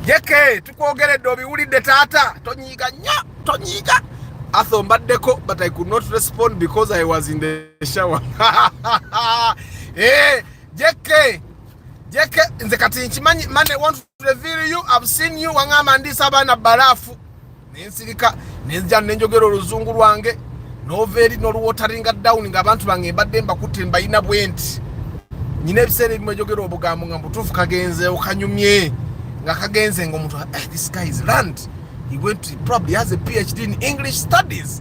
Jeke, tukwogere dobi ulide tata. Tonyiga nya, tonyiga. Athombadeko, but I could not respond because I was in the shower. Hey, Jeke. Jeke, nzekati nchimanyi, mane want to reveal you. I've seen you, wangama ndi sabana barafu. Nensirika, nenzija nenjogero oluzungu lwange. Noveri no wateringa down nga abantu bange bademba kutemba ina bwenti. Nyine ebisere ebimwejogero obugambo nga mbutufu kagenze okanyumye. Nga kagenze ngo muntu, this guy is learned. He probably has a PhD in English studies.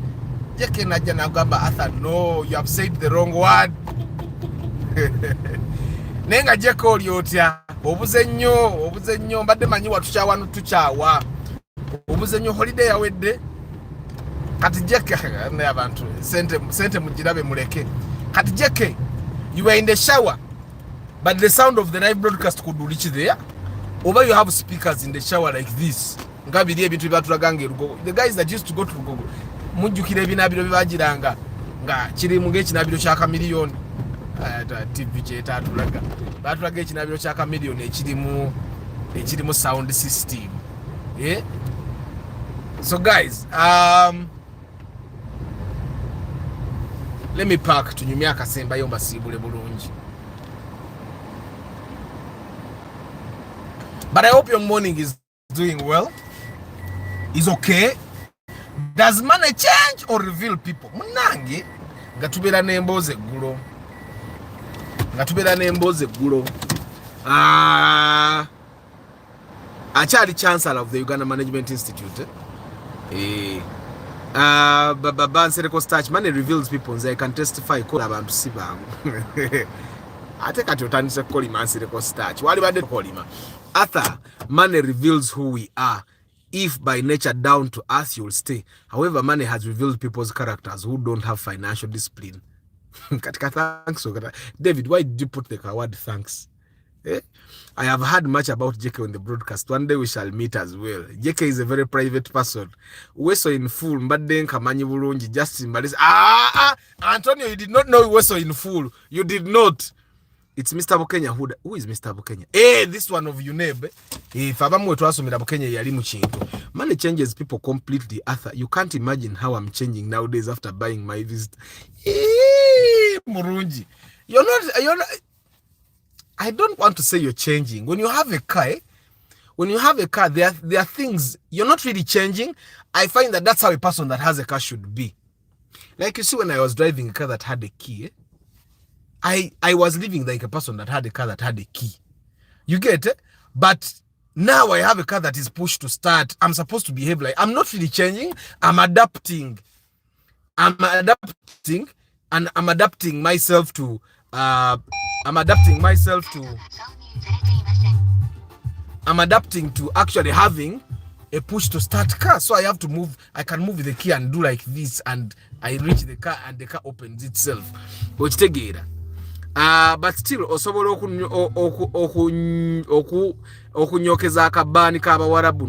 Jeke najja nagamba Arthur, no, you have said the wrong word. Nenga Jeke oli otya, obuze nnyo, mbadde manyi watukyawa nutukyawa. Obuze nnyo holiday yawedde. Kati Jeke, ne abantu, sente mujirabe muleke. Kati Jeke, you were in the shower, but the sound of the live broadcast could reach there. Over you have speakers in the shower like this. Ngabiri ebintu byatulagange Rugogo. The guys that used to go to Rugogo, mujjukira ebinabiro bibagiranga nga kiri mu ekinabiro kya kamiliyoni. TV kyetatulaga. Batulaga ekinabiro kya kamiliyoni ekirimu sound system. Yeah? So guys, let me park tunyumya akasemba yo mbasibule bulungi. But I hope your morning is doing well. Is okay. Does money change or reveal people? Munange gatubera nemboze gulo. Achali chancellor of the Uganda Management Institute. Baba Nsereko Starch, money reveals people. They can testify. Call abantu sibangu. I think I told you call him Nsereko Starch. Wali bade call him. Arthur, money reveals who we are. If by nature down to us, you'll stay. However, money has revealed people's characters who don't have financial discipline. Thanks. David, why did you put the word thanks? Eh? I have heard much about JK on the broadcast. One day we shall meet as well. JK is a very private person. Weso in full. Mbaden kamanyi bulungi. Justin Malis. Antonio, you did not know Weso in full. You did not. It's Mr. Bukenya. Who is Mr. Bukenya? This one of UNEB. If Abamu to Mr. Bukenya yali muchinto. Money changes people completely. Arthur, you can't imagine how I'm changing nowadays after buying my visit. Murunji. You're not. I don't want to say you're changing. When you have a car, there are things you're not really changing. I find that that's how a person that has a car should be. Like you see, when I was driving a car that had a key, I was living like a person that had a car that had a key. You get it? But now I have a car that is pushed to start. I'm supposed to behave like I'm not really changing. I'm adapting and I'm adapting myself to actually having a push to start car. So I have to move. I can move the key and do like this, and I reach the car and the car opens itself. Which take but still osobola okunyokeza akabani k'abawarabu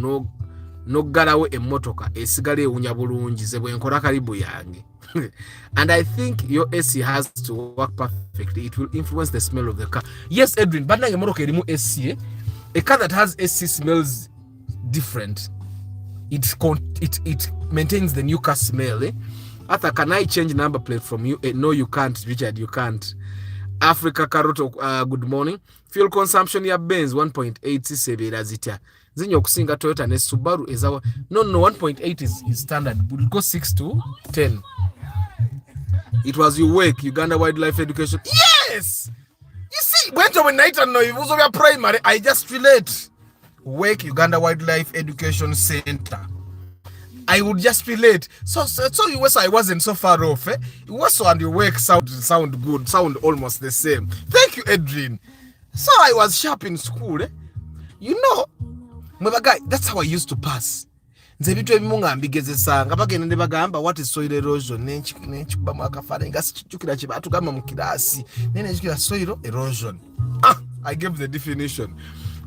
n'oggalawo emmotoka esigala ewunya bulungi ze bwe nkola kalibu yange. And I think your AC has to work perfectly. It will influence the smell of the car. Yes, Edwin, but nange emmotoka erimu AC, a car that has AC smells different. It maintains the new car smell. Arthur, can I change number plate from you? No, you can't, Richard, you can't. Africa Karoto, good morning. Fuel consumption ya Benz 1.8 sisebera zitya. Zinyo kusinga Toyota ne Subaru is our no 1.8 is standard. We'll go 6 to 10. It was your work, Uganda Wildlife Education. Yes! You see, when night and no, it was your primary. I just relate. Work, Uganda Wildlife Education Center. I would just relate. So you was I wasn't so far off. It was so and your work sound good, sound almost the same. Thank you, Edwin. So I was sharp in school. You know, my guy, that's how I used to pass. nze bitu ebimu nga mbigezesa nga bagenda ne bagamba what is soil erosion n'ekikuba mu akafaananyi nga sikijjukira kye baatugamba mu kiraasi naye nekijukira soil erosion. I gave the definition.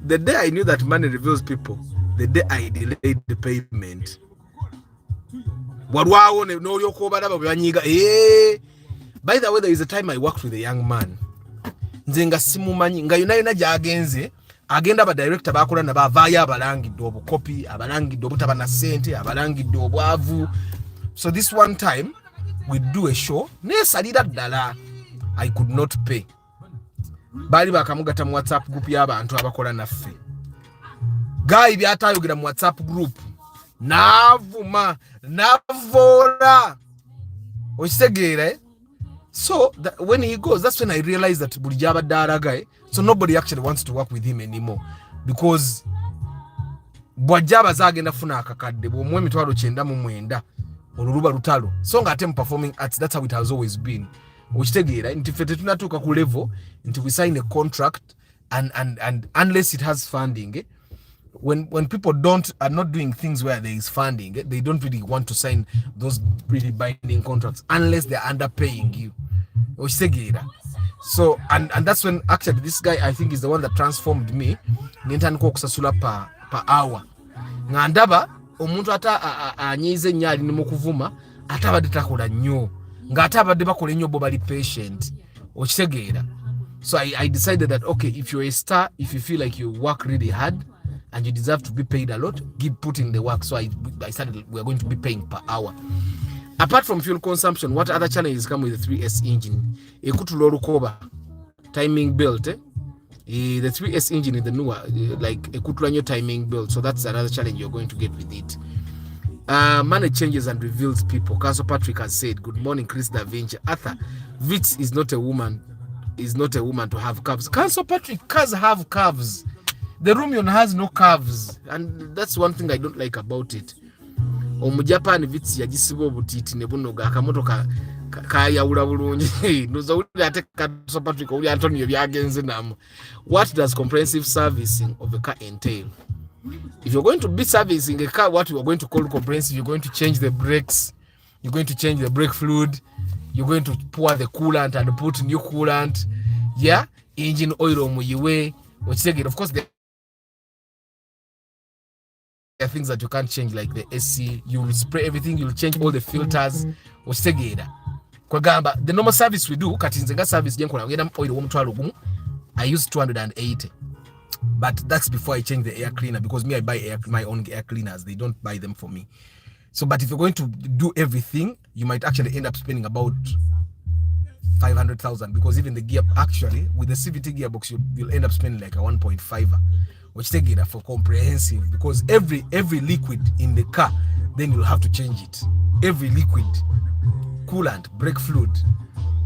The day I knew that money reveals people, the day I delayed the payment. Walwawo n'olyoka obalaba bwe banyiiga. By the way, there is a time I worked with a young man. Nze nga simumanyi nga yona gy'agenze agenda aba director bakola na bavaayo abalangidde obukopi, abalangidde obutaba na ssente, abalangidde obwavu. So this one time we do a show neesalira ddala I could not pay. Bali bakamugata mu WhatsApp group y'abantu abakola naffe. Gayi byatayogera mu WhatsApp group navuma navora okitegeera. So when he goes, that's when I realized that bulijaba dara guy, so nobody actually wants to work with him anymore because bwajaba zagenda funa akakadde bwomwe mitwalo 9 oluluba lutalo so nga atem performing arts. That's how it has always been. Okitegeera nti fete tunatuuka ku level nti we sign a contract and unless it has funding, when people are not doing things where there is funding, they don't really want to sign those really binding contracts unless they're underpaying you. So and that's when actually this guy I think is the one that transformed me. Nintandika okusasula per hour nga ndaba omuntu ata anyize nnyo ali mu kuvuma atabadde takola nnyo nga atabadde bakola nnyo bo bali patient. Okitegeera. So I decided that okay, if you're a star, if you feel like you work really hard and you deserve to be paid a lot, put in the work. So I started, we're going to be paying per hour. Apart from fuel consumption, what other challenges come with the 3S engine? Ekutula olukoba, timing belt. The 3S engine is the newer, like ekutula nyo timing belt. So that's another challenge you're going to get with it. Money changes and reveals people. Council Patrick has said, good morning, Chris Da Vinci. Arthur, Vitz is not a woman to have calves. Council Patrick, cars have calves. The Rumion has no curves, and that's one thing I don't like about it. Omujapani Vitz yagisiba obutiti ne bunoga akamoto kayawula bulungi noza uli ate Council Patrick uli Antonio byagenze namu. What does comprehensive servicing of a car entail? If you're going to be servicing a car, what you are going to call comprehensive, you're going to change the brakes, you're going to change the brake fluid, you're going to pour the coolant and put new coolant, yeah, engine oil omuyiwe, of course there are things that you can't change like the AC. You'll spray everything, you'll change all the filters. Kwagamba, the normal service we do, katinzenga service jenkola ngenda oil womutwalo gumu, I use 280. But that's before I change the air cleaner because me I buy my own air cleaners. They don't buy them for me. So but if you're going to do everything, you might actually end up spending about 500,000 because even the gear actually with the CVT gearbox you'll end up spending like a 1.5, which take it for comprehensive because every liquid in the car then you'll have to change it. Every liquid, coolant, brake fluid,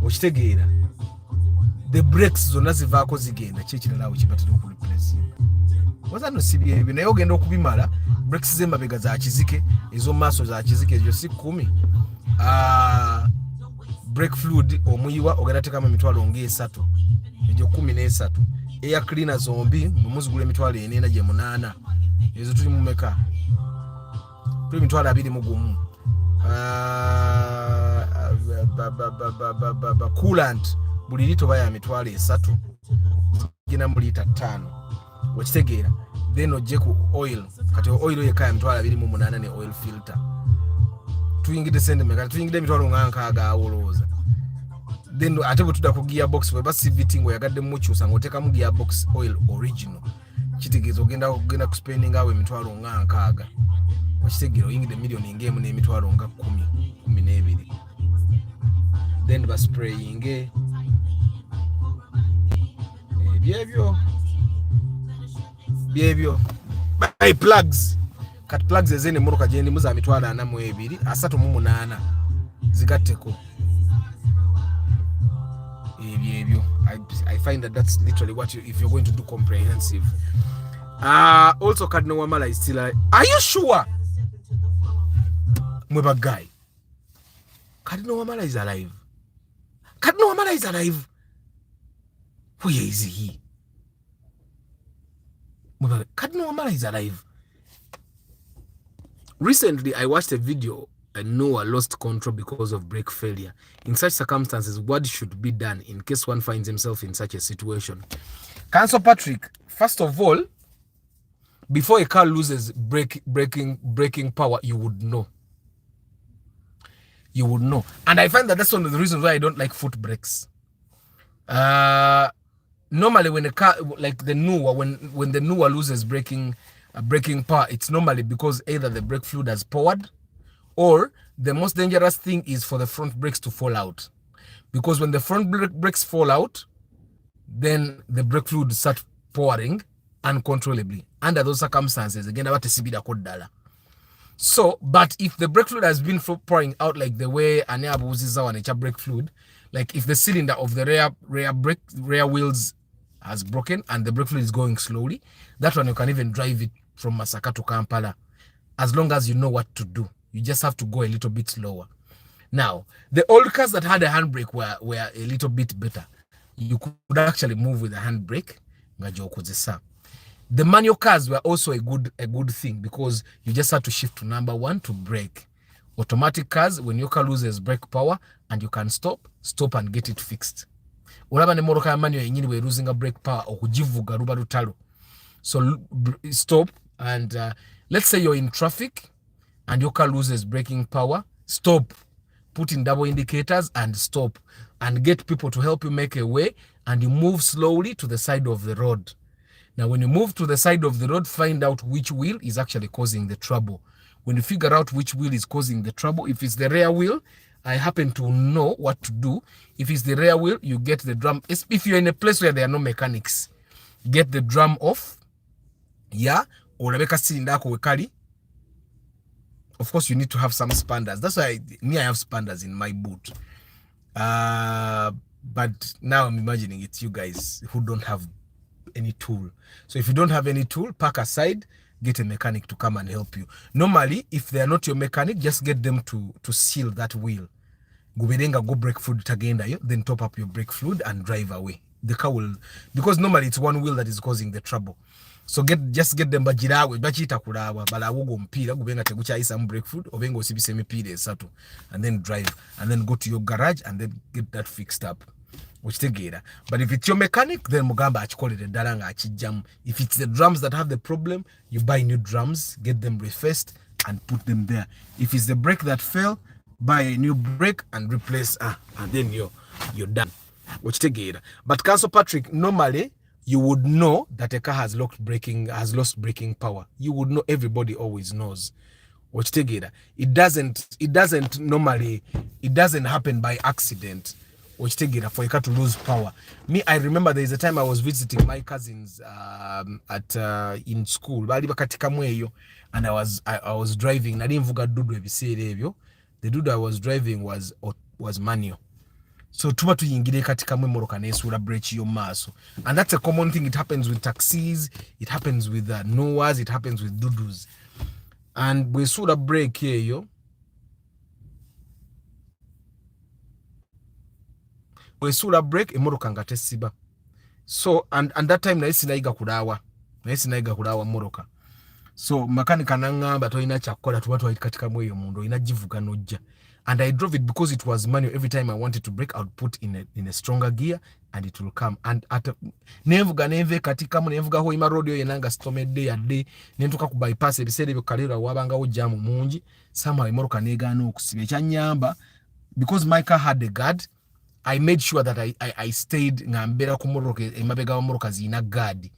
which take it. The brakes zonna zivaako zigenda kyekiralawo kibatera okureplace. Wazano CBA ebyo naye ogenda okubimala brakes z'emabega za kizike ezo maaso za kizike ezo si 10. Brake fluid omuyiwa ogenda teekamu emitwalo ng'esatu egyo 13. Air cleaner zombi mumuzigula emitwalo 4 gye 8 ezo tuli mu meka tuli emitwalo 21. Coolant buli lito baya emitwalo 3 gina mu lita 5 okitegeera then ojje ku oil kati oil yekaya emitwalo 28 ne oil filter tuyingide sente meka tuyingide emitwalo 6 awolooza then ate bwe tudda ku gearbox bwe basi fitting oyagadde mu kyusa ng'oteeka mu gearbox oil original kitegeeza ogenda ku spending awo emitwalo 6 okitegeera oyingide million ng'emu n'emitwalo 10 then baspraying byebyo by plugs kat plugs ezene muruka gyendi muza mitwalo 42 38 zigatteko byebyo. I find that's literally what if you're going to do comprehensive. Also Cardinal Wamala is still alive. Are you sure? Mweba guy, Cardinal Wamala is alive. Cardinal Wamala is alive. Where is he? Cardinal Wamala is alive. Recently, I watched a video and Noah lost control because of brake failure. In such circumstances, what should be done in case one finds himself in such a situation? Council Patrick, first of all, before a car loses braking power, you would know. You would know. And I find that that's one of the reasons why I don't like foot brakes. Normally when a car, like the Noah, when the Noah loses braking power, it's normally because either the brake fluid has poured, or the most dangerous thing is for the front brakes to fall out. Because when the front brakes fall out, then the brake fluid starts pouring uncontrollably. Under those circumstances, again, about to so, but if the brake fluid has been pouring out like the way Aneabu uses our nature brake fluid, like if the cylinder of the rear wheels has broken and the brake fluid is going slowly, that one you can even drive it from Masaka to Kampala, as long as you know what to do. You just have to go a little bit slower. Now, the old cars that had a handbrake were a little bit better. You could actually move with a handbrake. The manual cars were also a good thing because you just had to shift to number 1 to brake. Automatic cars, when your car loses brake power and you can stop and get it fixed. Olaba ne moroka ya manual yenyini we losing a brake power okujivuga ruba lutalo. So stop and let's say you're in traffic and your car loses braking power, stop. Put in double indicators and stop and get people to help you make a way, and you move slowly to the side of the road. Now, when you move to the side of the road, find out which wheel is actually causing the trouble. When you figure out which wheel is causing the trouble, if it's the rear wheel, I happen to know what to do. If it's the rear wheel, you get the drum. If you're in a place where there are no mechanics, get the drum off. Yeah, or Rebecca Sindako Wekari. Of course, you need to have some spanders. That's why I have spanders in my boot. But now I'm imagining it's you guys who don't have any tool. So if you don't have any tool, park aside, get a mechanic to come and help you. Normally, if they are not your mechanic, just get them to seal that wheel. Go brake fluid again, then top up your brake fluid and drive away. The car will, because normally it's one wheel that is causing the trouble. So just get them bajirawe bachita kulawa balawogo mpira gubenga teguchaisa brake fluid obengo sibise mipira esatu, and then drive and then go to your garage and then get that fixed up. Which tegera. But if it's your mechanic, then mugamba achikolere dalanga achijam. If it's the drums that have the problem, you buy new drums, get them refaced and put them there. If it's the brake that fell, buy a new brake and replace and then you're done. Which tegera. But Council Patrick, normally you would know that a car has lost braking power. You would know. Everybody always knows. Which tegera. It doesn't normally, it doesn't happen by accident. Which take it for a car to lose power. Me, I remember there is a time I was visiting my cousins in school. And I was driving. I didn't forget dudu ebiseera. The dudu I was driving was manual. So tuba tuyingire katika mwe moroka nesura breach yo maso. And that's a common thing. It happens with taxis. It happens with Noahs. It happens with dudus. And we sura break here wesula break emoroka nga tesiba. So and that time naisi naiga kulawa moroka. So makanika nangamba toina chakola tuwatu katika mweyo mundo inajivuga nojja. And I drove it because it was manual. Every time I wanted to brake, I would put in a stronger gear and it will come. And at nevuga neve katika mu nevuga ho ima road yo yenanga stomede ya de nentuka ku bypass ebisere byokalira wabanga ojamu mungi somehow emoroka negana okusiba kyanyamba. Because my car had a guard, I made sure that I stayed ngambera ku moroka emabega wa moroka zina guard.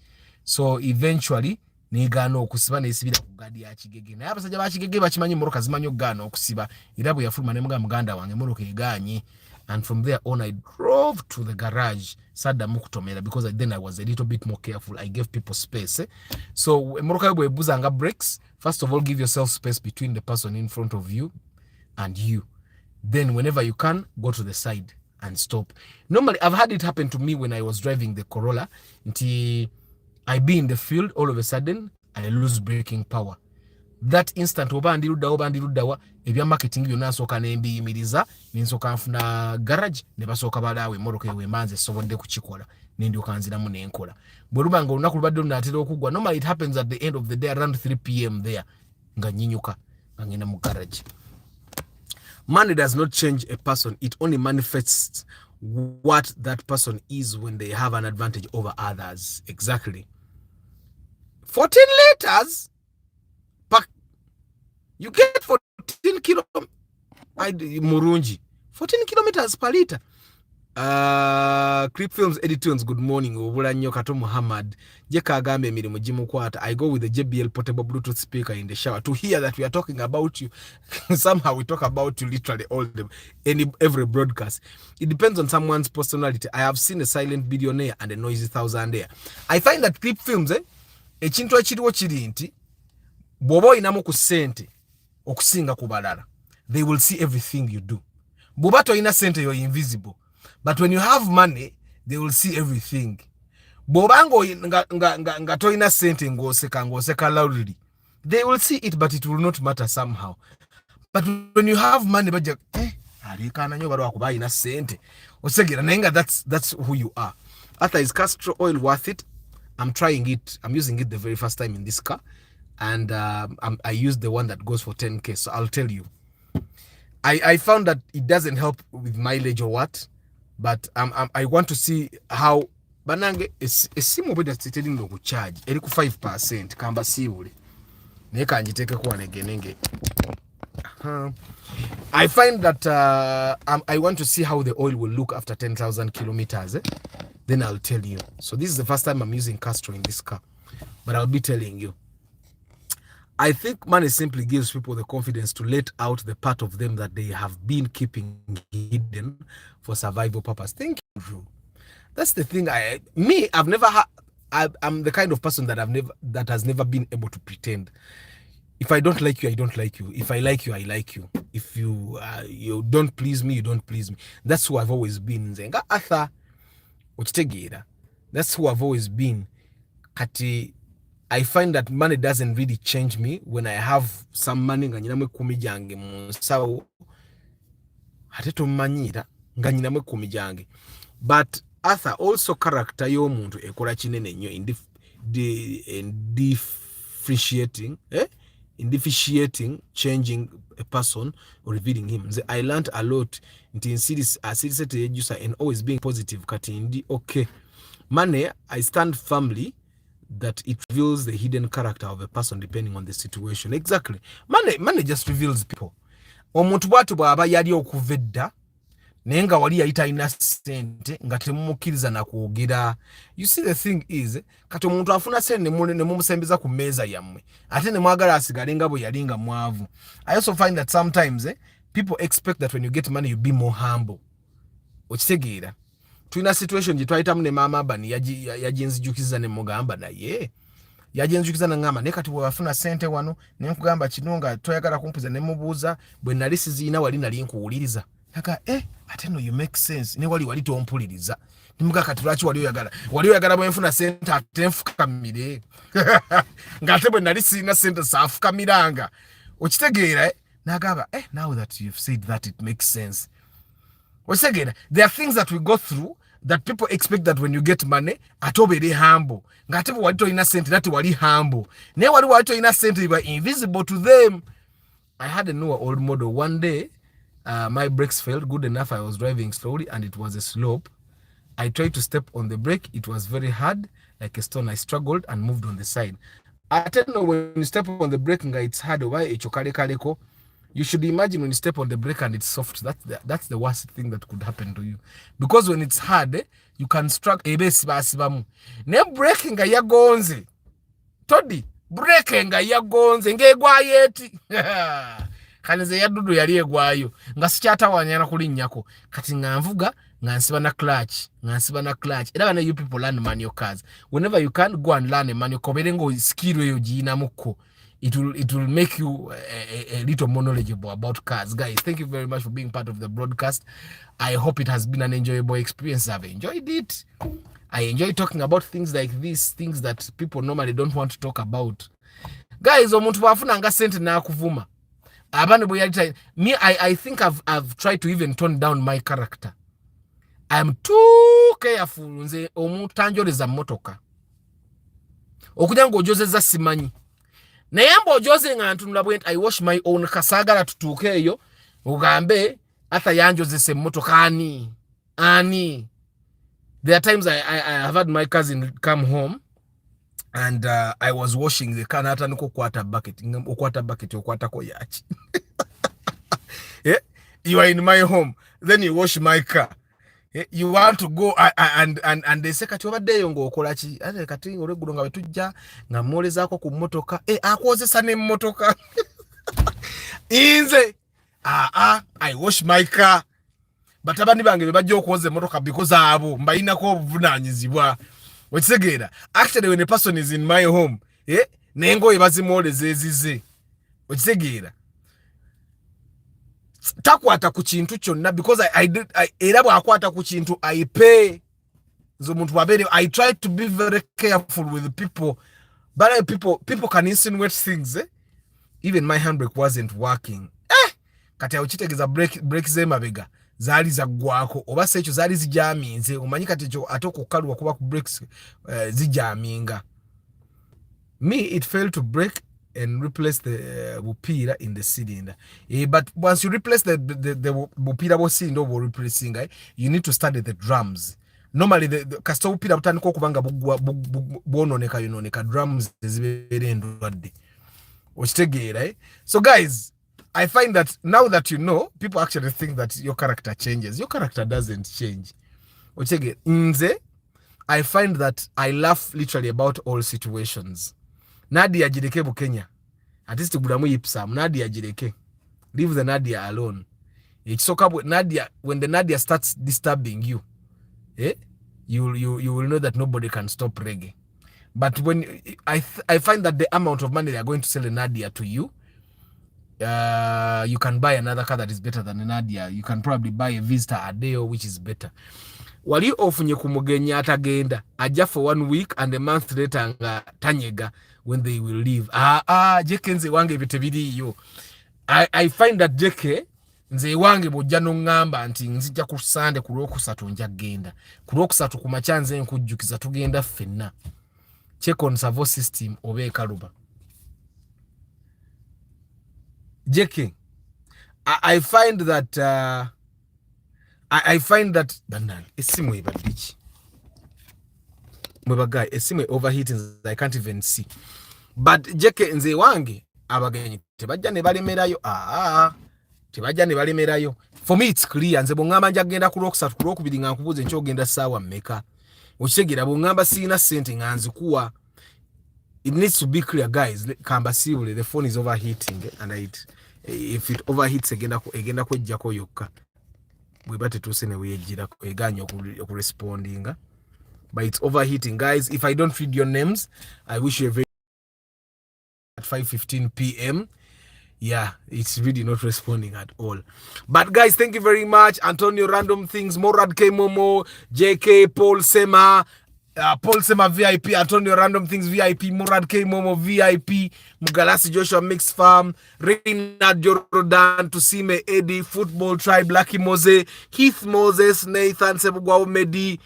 So eventually negana okusiba nesibira ku guard ya Kigege. Na abasajja ba Kigege bakimanyi moroka zimanyo gana okusiba. Irabo yafuluma ne muganda wange moroka eganye. And from there on, I drove to the garage. Sada mukutomera because then I was a little bit more careful. I gave people space. So moroka yebo ebuzanga brakes. First of all, give yourself space between the person in front of you and you. Then whenever you can, go to the side and stop. Normally, I've had it happen to me when I was driving the Corolla. Until I be in the field, all of a sudden, I lose braking power. That instant, oba ndirudawa, ebya marketing byonna nsooka nembiyimiriza, nensoka nfuna garage, ne basooka balaawe moroka ewe manze sobodde kukikola, nendyoka nziramu nenkola. Bwe luba nga olunaku lubadde lunaatera okugwa, normally it happens at the end of the day around 3 p.m. there, nga nyinyuka. ngenda mu garage. Money does not change a person. It only manifests what that person is when they have an advantage over others. Exactly. 14 liters? You get 14 kilometers. Murunji. 14 kilometers per liter. Clip Films Editunes, good morning. Obulanyo Kato Muhammad. Jeka agambe emirimu gimukwata. I go with the JBL portable Bluetooth speaker in the shower to hear that we are talking about you. Somehow we talk about you literally every broadcast. It depends on someone's personality. I have seen a silent billionaire and a noisy thousandaire. I find that Clip Films, ekintu ekiriwo kiri nti bw'oba olinamu ku ssente okusinga ku balala, they will see everything you do. Bw'oba tolina ssente, you're invisible. But when you have money, they will see everything. Bobango nga toina sente ngoseka loudly. They will see it, but it will not matter somehow. But when you have money, baje alikana nyo barwa kuba ina sente. Osegera nenga that's who you are. After is castor oil worth it? I'm trying it. I'm using it the very first time in this car, and I used the one that goes for 10k. So I'll tell you. I found that it doesn't help with mileage or what. But I want to see how banange esimu bweda sitedi ndo kucharge eri ku 5% kamba siule neka njiteke kuwa negenenge. I find that I want to see how the oil will look after 10,000 kilometers. Then I'll tell you. So this is the first time I'm using Castro in this car, but I'll be telling you. I think money simply gives people the confidence to let out the part of them that they have been keeping hidden for survival purpose. Thank you. That's the thing. I've never had. I'm the kind of person that has never been able to pretend. If I don't like you, I don't like you. If I like you, I like you. If you don't please me, you don't please me. That's who I've always been. Zenga Arthur, that's who I've always been. Kati. I find that money doesn't really change me. When I have some money, nganyinamwe kumijange munsawo hateto manyira nganyinamwe kumijange. But Arthur also character y'omuntu ekola kinene nnyo in differentiating, changing a person or revealing him. I learned a lot in series and always being positive. Kati okay. Money, I stand firmly that it reveals the hidden character of a person depending on the situation. Exactly. Money just reveals people. Omuntu bwatu bwaba yali okuvedda nenga wali yayita ina sente nga temumukiriza na kuogira. You see, the thing is, kati omuntu afuna sente ne mumusembeza ku meza yammwe ate ne mwagala asigale nga bwe yalinga mwavu. I also find that sometimes people expect that when you get money you be more humble. Okitegeera. Tuina situation jitwaita mune mama bani yajinzijukiza ne mugamba na ye yajinzijukiza na ngamba nekati wafuna sente wano ne nkugamba kinonga toyagala kumpuza ne mubuza bwe nalisi zina wali nali nkuwuliriza yaka ate no you make sense ne wali tompuliriza nimuga kati lwachi wali oyagala bwe nfuna sente ate nfukamire ngate bwe nalisi na sente safukamiranga okitegeera nagaba now that you've said that it makes sense. Once again, there are things that we go through that people expect that when you get money, atobere humble. Ngatepo walito innocent, that wali humble. Ne wali walito innocent, you were invisible to them. I had a new old model. One day, my brakes failed. Good enough, I was driving slowly and it was a slope. I tried to step on the brake. It was very hard, like a stone. I struggled and moved on the side. I don't know, when you step on the brake, it's hard. Why kaleko? You should imagine when you step on the brake and it's soft. That's the worst thing that could happen to you. Because when it's hard, you can struggle. Ne brake nga yagonze. Todi, brake nga yagonze. Ngegwa yeti. Kanize yadudu yali egwayo. Nga sikyata wanyana kulinnyako. Kati nga nvuga, nga nsiba na clutch. Era bana you people learn manual cars. Whenever you can, go and learn a manual car. Berengo skill yo jina muko. It will make you a little more knowledgeable about cars. Guys, thank you very much for being part of the broadcast. I hope it has been an enjoyable experience. I've enjoyed it. I enjoy talking about things like this, things that people normally don't want to talk about. Guys, omuntu bafuna nga sente na kuvuma. Abane boyalita me, I think I've tried to even tone down my character. I'm too careful nze omuntu tanjoleza motoka. Okuja ng'ojozeza simanyi. naye mbojoze nga ntunula bwent I wash my own kasagala tutuuke eyo ugambe hata yanjozese mmotoka ani. There are times I have had my cousin come home and I was washing the car hata niko kwata bucket okwata ko yachi. Yeah? You are in my home, then you wash my car. Yeah? You want to go and they say kati obadde ngo okola ki ate kati olegulo nga betujja nga mwolezako ku mmotoka akozesa ne mmotoka. Inze I wash my car. But abandi bange bebajja okwoza emmotoka because abo mbayinako obuvunanyizibwa. Okisegeera? Actually when a person is in my home, nengoye bazimwoleza ezize. Okisegeera? Takwata ku kintu kyonna because I era bwakwata ku kintu I pay. Zo muntu wabere I try to be very careful with people. But people can insinuate things. Even my handbrake wasn't working. Kati auchitegeza brake ze mabega zali zaggwako oba secho zali zijaminze omanyi kati kyo atokukalwa kuba ku brakes zijaminga. Me it failed to break and replace the bupira in the cylinder. But once you replace the bupira bo cylinder or replacing, you need to study the drums. Normally the kasita bupira butandika okubanga bwononeka yononeka drums zibere ndwadde. Okitegeera, eh? So guys, I find that now that you know, people actually think that your character changes. Your character doesn't change. Okitegeera, nze I find that I laugh literally about all situations. Nadia jireke Bukenya. At least bulamu yipsam. Nadia jireke. Leave the Nadia alone. Ekisoka Nadia, when the Nadia starts disturbing you, you will know that nobody can stop reggae. But when I find that the amount of money they are going to sell a Nadia to you, you can buy another car that is better than a Nadia. You can probably buy a Vista Adeo, which is better. Wali ofunye kumugenya atagenda aja for 1 week and a month later nga tanyega when they will leave. Jeke nze wange bitebiriyo. I find that Jeke nze wange bojja nongamba nti nzija ku Sunday ku Lwokusatu nja genda. Ku Lwokusatu ku machanze nkujjukiza tugenda ffenna. Check on Savo system obe kaluba. Jeke, I find that I find that esimu ibadiki. Mwebagai esimu overheating, I can't even see. But Jeke nze wange abagenyi tebajja ne balemerayo. Tebajja ne balemerayo. For me it's clear nze bongamba njagenda ku Lwokusatu ku Lwokubiri nga nkubuze nkyogenda saawa mmeka. Okitegeera bongamba sina sente nga nzikuwa. It needs to be clear, guys. Kamba sibule, the phone is overheating, and if it overheats egenda kwejjako yokka. Bwebate tusene wejira eganya okuresponding. But it's overheating, guys. If I don't read your names, I wish you a very at 5:15 p.m. Yeah, it's really not responding at all. But guys, thank you very much. Antonio Random Things, Morad K Momo, JK, Paul Sema, VIP, Antonio Random Things VIP, Murad K Momo VIP, Mugalasi Joshua Mix Farm, Reina Jordan, Tusime Eddie, Football Tribe, Lucky Mose, Keith Moses, Nathan Sebugwa Medi,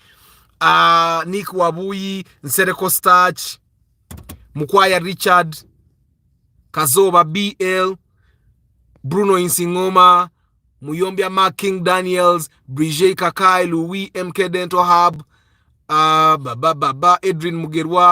Nick Wabuyi, Nsereko Starch, Mukwaya Richard, Kazoba BL, Bruno Insingoma, Muyombia Mark King Daniels, Brigitte Kakai, Louis MK Dental Hub, Edrin Mugerwa,